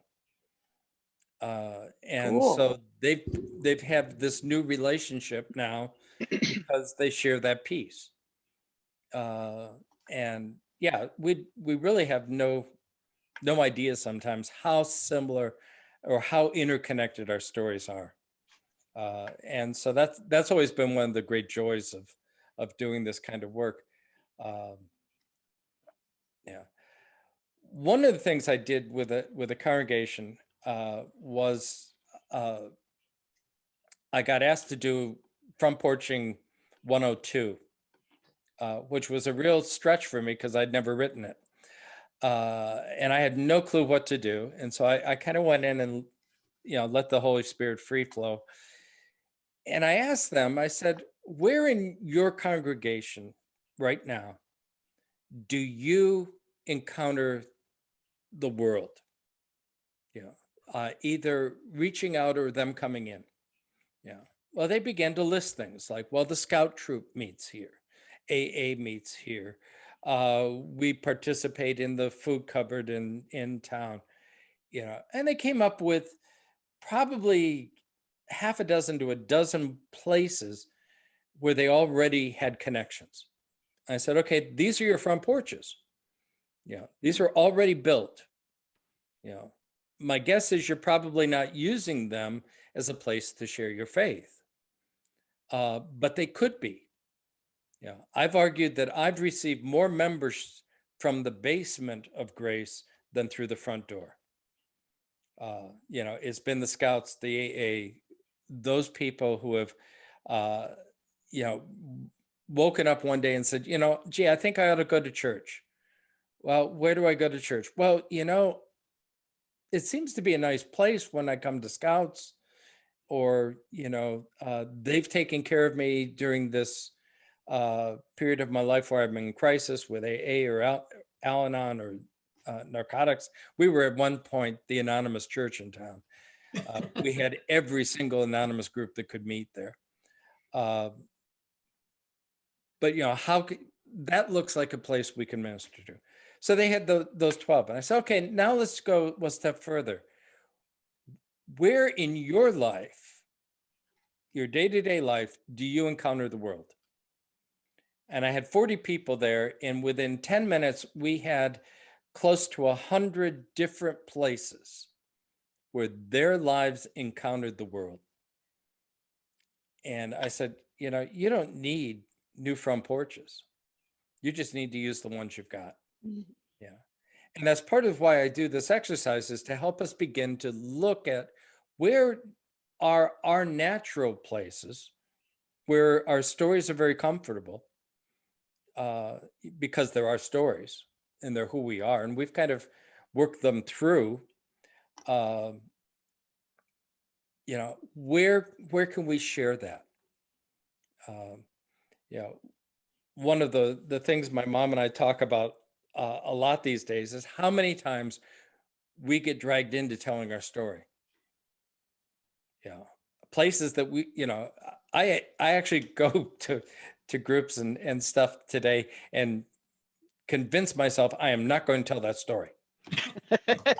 And so they've had this new relationship now because they share that peace. And yeah, we really have no idea sometimes how similar or how interconnected our stories are. And so that's always been one of the great joys of doing this kind of work. Yeah. One of the things I did with a congregation was I got asked to do front porching 102, which was a real stretch for me because I'd never written it. And I had no clue what to do. And so I kind of went in and, let the Holy Spirit free flow. And I asked them, I said, where in your congregation right now do you encounter the world? Either reaching out or them coming in. Yeah. Well, they began to list things like, well, the scout troop meets here, AA meets here. We participate in the food cupboard in town, and they came up with probably half a dozen to a dozen places where they already had connections. I said, okay, these are your front porches. These are already built. My guess is you're probably not using them as a place to share your faith, but they could be. Yeah, I've argued that I've received more members from the basement of grace than through the front door. You know, it's been the Scouts, the AA, those people who have, you know, woken up one day and said, you know, gee, I think I ought to go to church. Well, where do I go to church? Well, you know, it seems to be a nice place when I come to Scouts, or, you know, they've taken care of me during this period of my life where I'm in crisis with AA or Al-Anon or narcotics. We were at one point the anonymous church in town. We had every single anonymous group that could meet there. But, you know, that looks like a place we can minister to. So they had those 12. And I said, okay, now let's go one step further. Where in your life, your day-to-day life, do you encounter the world? And I had 40 people there, and within 10 minutes, we had close to 100 different places where their lives encountered the world. And I said, you know, you don't need new front porches. You just need to use the ones you've got. Yeah. And that's part of why I do this exercise, is to help us begin to look at where are our natural places where our stories are very comfortable, because there are stories and they're who we are. And we've kind of worked them through, you know, where can we share that? You know, one of the things my mom and I talk about a lot these days is how many times we get dragged into telling our story. Yeah, places that we, you know, I actually go to groups and stuff today and convince myself I am not going to tell that story.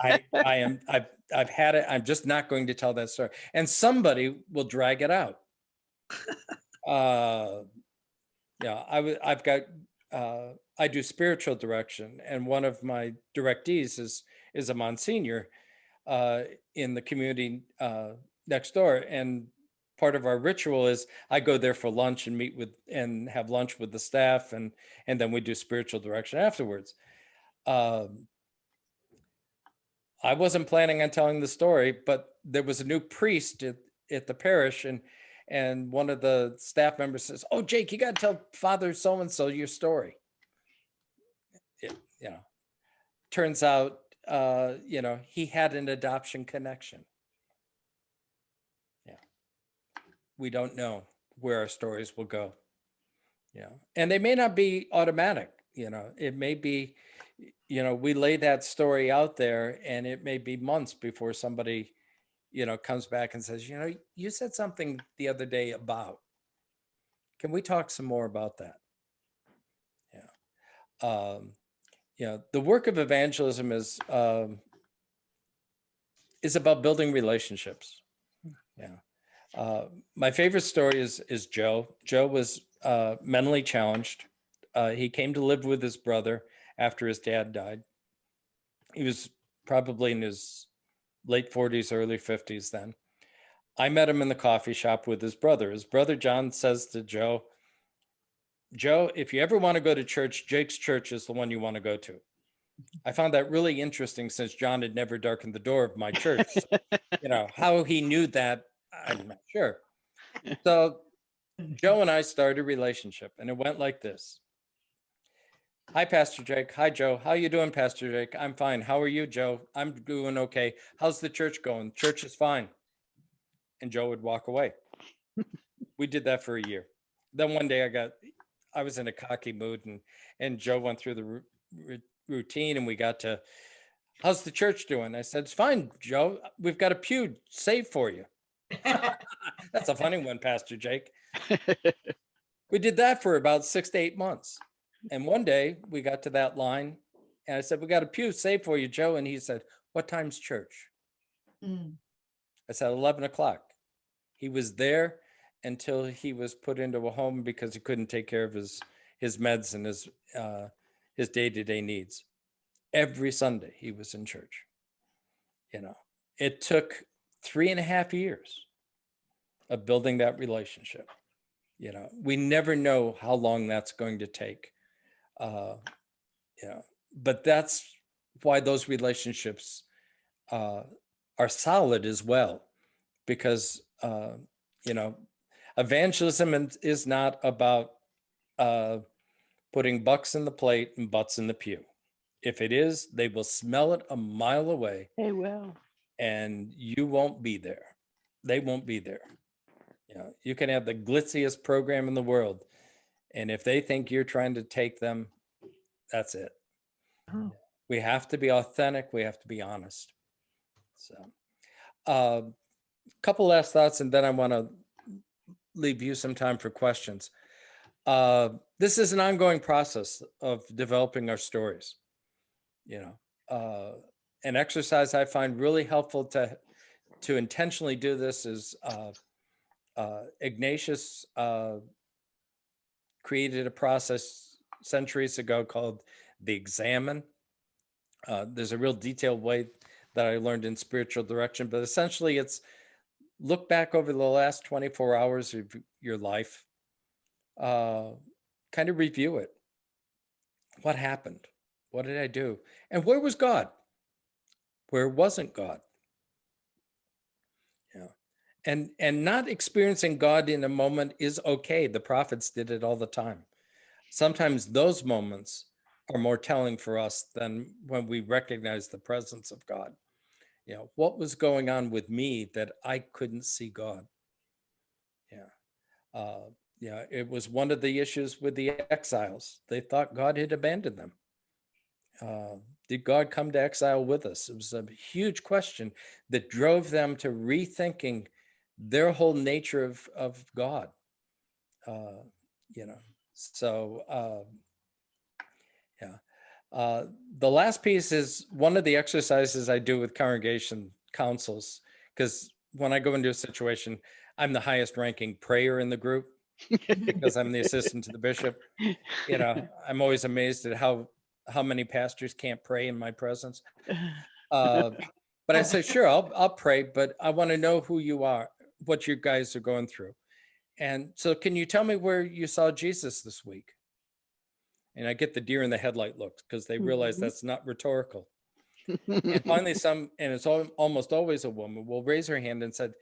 I've had it. I'm just not going to tell that story, and somebody will drag it out. Yeah, I've got, I do spiritual direction, and one of my directees is a Monsignor in the community next door. And part of our ritual is I go there for lunch and meet with and have lunch with the staff, and then we do spiritual direction afterwards. I wasn't planning on telling the story, but there was a new priest at the parish, and one of the staff members says, "Oh, Jake, you got to tell Father so-and-so your story." You know, turns out, you know, he had an adoption connection. Yeah. We don't know where our stories will go. Yeah. And they may not be automatic, you know, it may be, you know, we lay that story out there and it may be months before somebody, you know, comes back and says, you know, you said something the other day about, can we talk some more about that? Yeah. You know, the work of evangelism is about building relationships. Yeah. My favorite story is Joe. Joe was mentally challenged. He came to live with his brother after his dad died. He was probably in his late 40s, early 50s then. I met him in the coffee shop with his brother. His brother John says to Joe, "Joe, if you ever want to go to church, Jake's church is the one you want to go to." I found that really interesting, since John had never darkened the door of my church. So, you know, how he knew that, I'm not sure. So Joe and I started a relationship, and it went like this. "Hi, Pastor Jake." "Hi, Joe. How you doing, Pastor Jake?" "I'm fine. How are you, Joe?" "I'm doing okay." "How's the church going?" "Church is fine." And Joe would walk away. We did that for a year. Then one day I was in a cocky mood, and Joe went through the routine, and we got to, "How's the church doing?" I said, "It's fine, Joe. We've got a pew saved for you." That's a funny one, Pastor Jake. We did that for about 6 to 8 months. And one day we got to that line, and I said, "We got a pew saved for you, Joe." And he said, "What time's church?" I said, 11 o'clock. He was there until he was put into a home because he couldn't take care of his meds and his day-to-day needs. Every Sunday he was in church. You know, it took 3.5 years of building that relationship. You know, we never know how long that's going to take. But that's why those relationships are solid as well, because evangelism is not about putting bucks in the plate and butts in the pew. If it is, they will smell it a mile away. They will. And you won't be there. They won't be there. You can have the glitziest program in the world, and if they think you're trying to take them, that's it. Oh. We have to be authentic. We have to be honest. So, a couple last thoughts, and then I want to leave you some time for questions. This is an ongoing process of developing our stories. An exercise I find really helpful to intentionally do this is Ignatius created a process centuries ago called the examine. There's a real detailed way that I learned in spiritual direction, but essentially it's look back over the last 24 hours of your life, kind of review it. What happened? What did I do? And where was God? Where wasn't God? And not experiencing God in a moment is okay. The prophets did it all the time. Sometimes those moments are more telling for us than when we recognize the presence of God. What was going on with me that I couldn't see God? It was one of the issues with the exiles. They thought God had abandoned them. Did God come to exile with us? It was a huge question that drove them to rethinking their whole nature of God. The last piece is one of the exercises I do with congregation councils, because when I go into a situation, I'm the highest ranking prayer in the group because I'm the assistant to the bishop. I'm always amazed at how many pastors can't pray in my presence. But I say, sure, I'll pray, but I want to know who you are, what you guys are going through. And so can you tell me where you saw Jesus this week? And I get the deer in the headlight looks because they realize that's not rhetorical. And finally and it's almost always a woman, will raise her hand and said,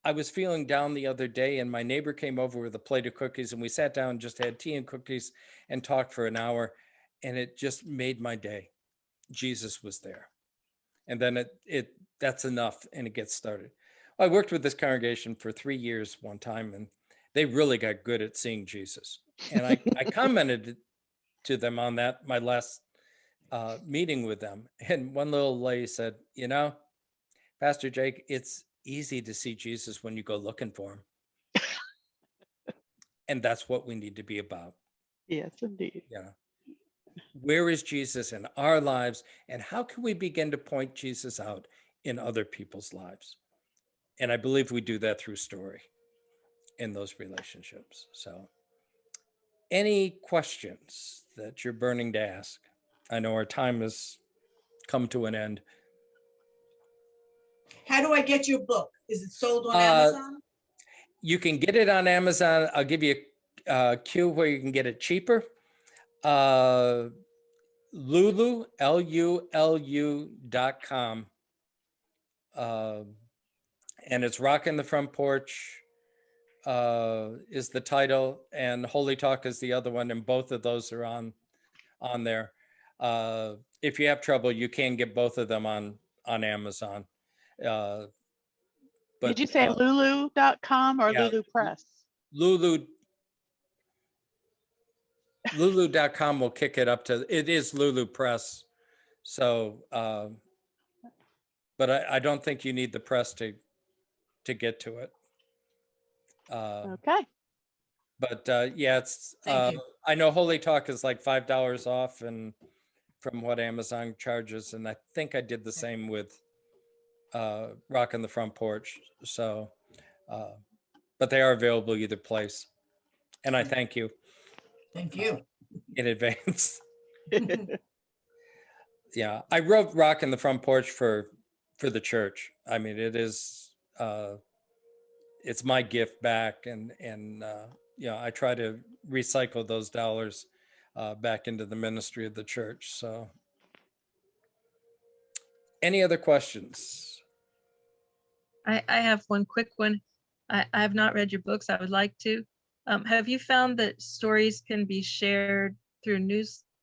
I was feeling down the other day and my neighbor came over with a plate of cookies and we sat down and just had tea and cookies and talked for an hour. And it just made my day. Jesus was there. And then that's enough and it gets started. I worked with this congregation for 3 years one time and they really got good at seeing Jesus. And I commented to them on that, my last meeting with them. And one little lady said, Pastor Jake, it's easy to see Jesus when you go looking for him. And that's what we need to be about. Yes, indeed. Yeah. Where is Jesus in our lives? And how can we begin to point Jesus out in other people's lives? And I believe we do that through story in those relationships. So any questions that you're burning to ask? I know our time has come to an end. How do I get your book? Is it sold on Amazon? You can get it on Amazon. I'll give you a cue where you can get it cheaper. Lulu, LULU.com. And it's Rockin' the Front Porch is the title, and Holy Talk is the other one, and both of those are on there. If you have trouble, you can get both of them on Amazon. But did you say lulu.com or yeah, Lulu Press? Lulu.com will kick it up to, it is Lulu Press. So, but I don't think you need the press to get to it. Okay. But yeah, it's, Thank you. I know Holy Talk is like $5 off and from what Amazon charges. And I think I did the same with Rockin' the Front Porch. So, but they are available either place. And I thank you. Thank you. In advance. Yeah, I wrote Rockin' the Front Porch for the church. I mean, it is it's my gift back, and I try to recycle those dollars back into the ministry of the church. So, any other questions? I have one quick one. I have not read your books. I would like to. Have you found that stories can be shared through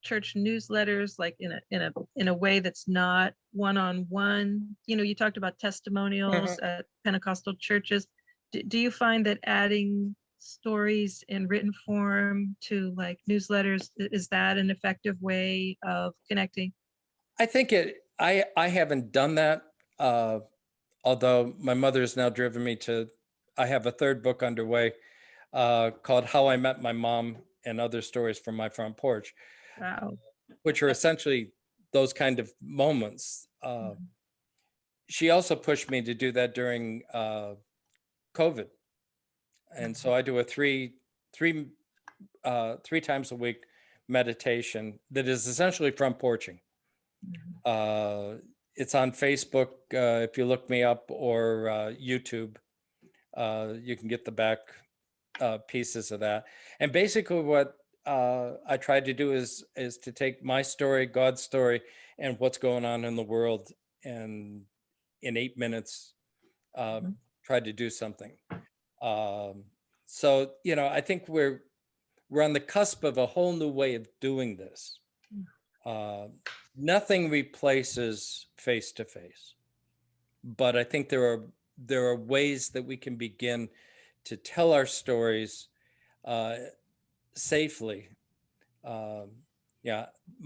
church newsletters, like in a way that's not one-on-one? You talked about testimonials at Pentecostal churches. Do you find that adding stories in written form to like newsletters, is that an effective way of connecting? I think I haven't done that, although my mother has now driven me to. I have a third book underway called How I Met My Mom and Other Stories from My Front Porch. Wow. Which are essentially those kind of moments. She also pushed me to do that during COVID. And so I do a three times a week meditation that is essentially front porching. It's on Facebook. If you look me up, or YouTube, you can get the back pieces of that. And basically what I tried to do is to take my story, God's story, and what's going on in the world, and in 8 minutes, tried to do something. So, I think we're on the cusp of a whole new way of doing this. Nothing replaces face-to-face, but I think there are ways that we can begin to tell our stories safely. My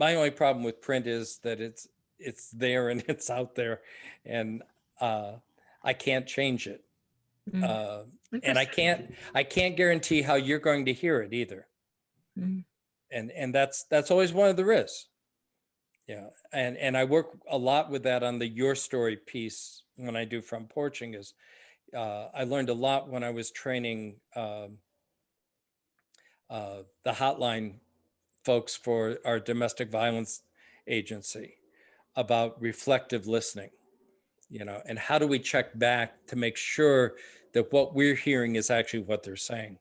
only problem with print is that it's there and it's out there, and I can't change it. And I can't guarantee how you're going to hear it either. And that's always one of the risks. And I work a lot with that on the Your Story piece when I do front porching. Is I learned a lot when I was training the hotline folks for our domestic violence agency about reflective listening, and how do we check back to make sure that what we're hearing is actually what they're saying.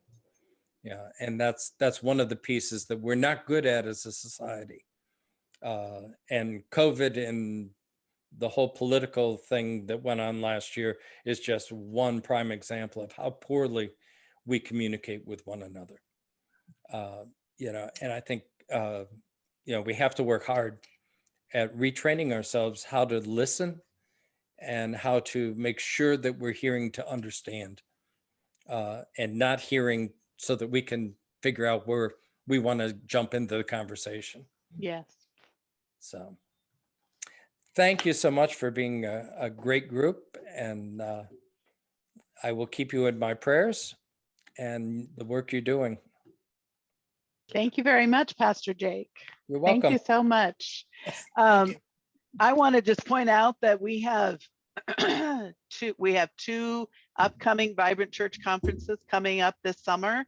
And that's one of the pieces that we're not good at as a society. And COVID and the whole political thing that went on last year is just one prime example of how poorly we communicate with one another. And I think, we have to work hard at retraining ourselves how to listen and how to make sure that we're hearing to understand, and not hearing so that we can figure out where we want to jump into the conversation. Yes. So thank you so much for being a great group, and I will keep you in my prayers and the work you're doing. Thank you very much, Pastor Jake. You're welcome. Thank you so much. I want to just point out that we have two upcoming Vibrant Church conferences coming up this summer.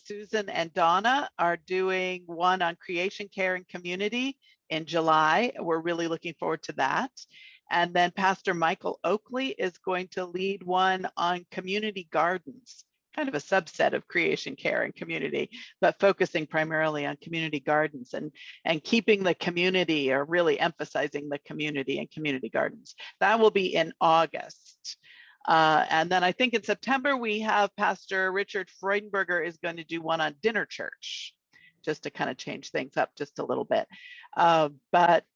Susan and Donna are doing one on creation, care, and community in July. We're really looking forward to that. And then Pastor Michael Oakley is going to lead one on community gardens, kind of a subset of creation, care, and community, but focusing primarily on community gardens and keeping the community, or really emphasizing the community and community gardens. That will be in August. And then I think in September, we have Pastor Richard Freudenberger is going to do one on dinner church, just to kind of change things up just a little bit.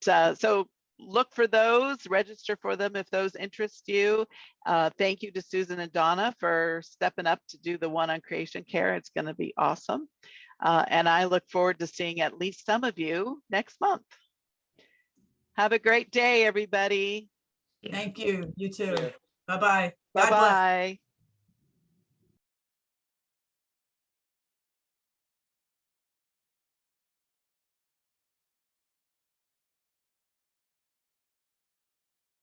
So look for those, register for them if those interest you. Thank you to Susan and Donna for stepping up to do the one on creation care. It's going to be awesome. And I look forward to seeing at least some of you next month. Have a great day, everybody. Thank you. You too. Bye-bye. Bye-bye.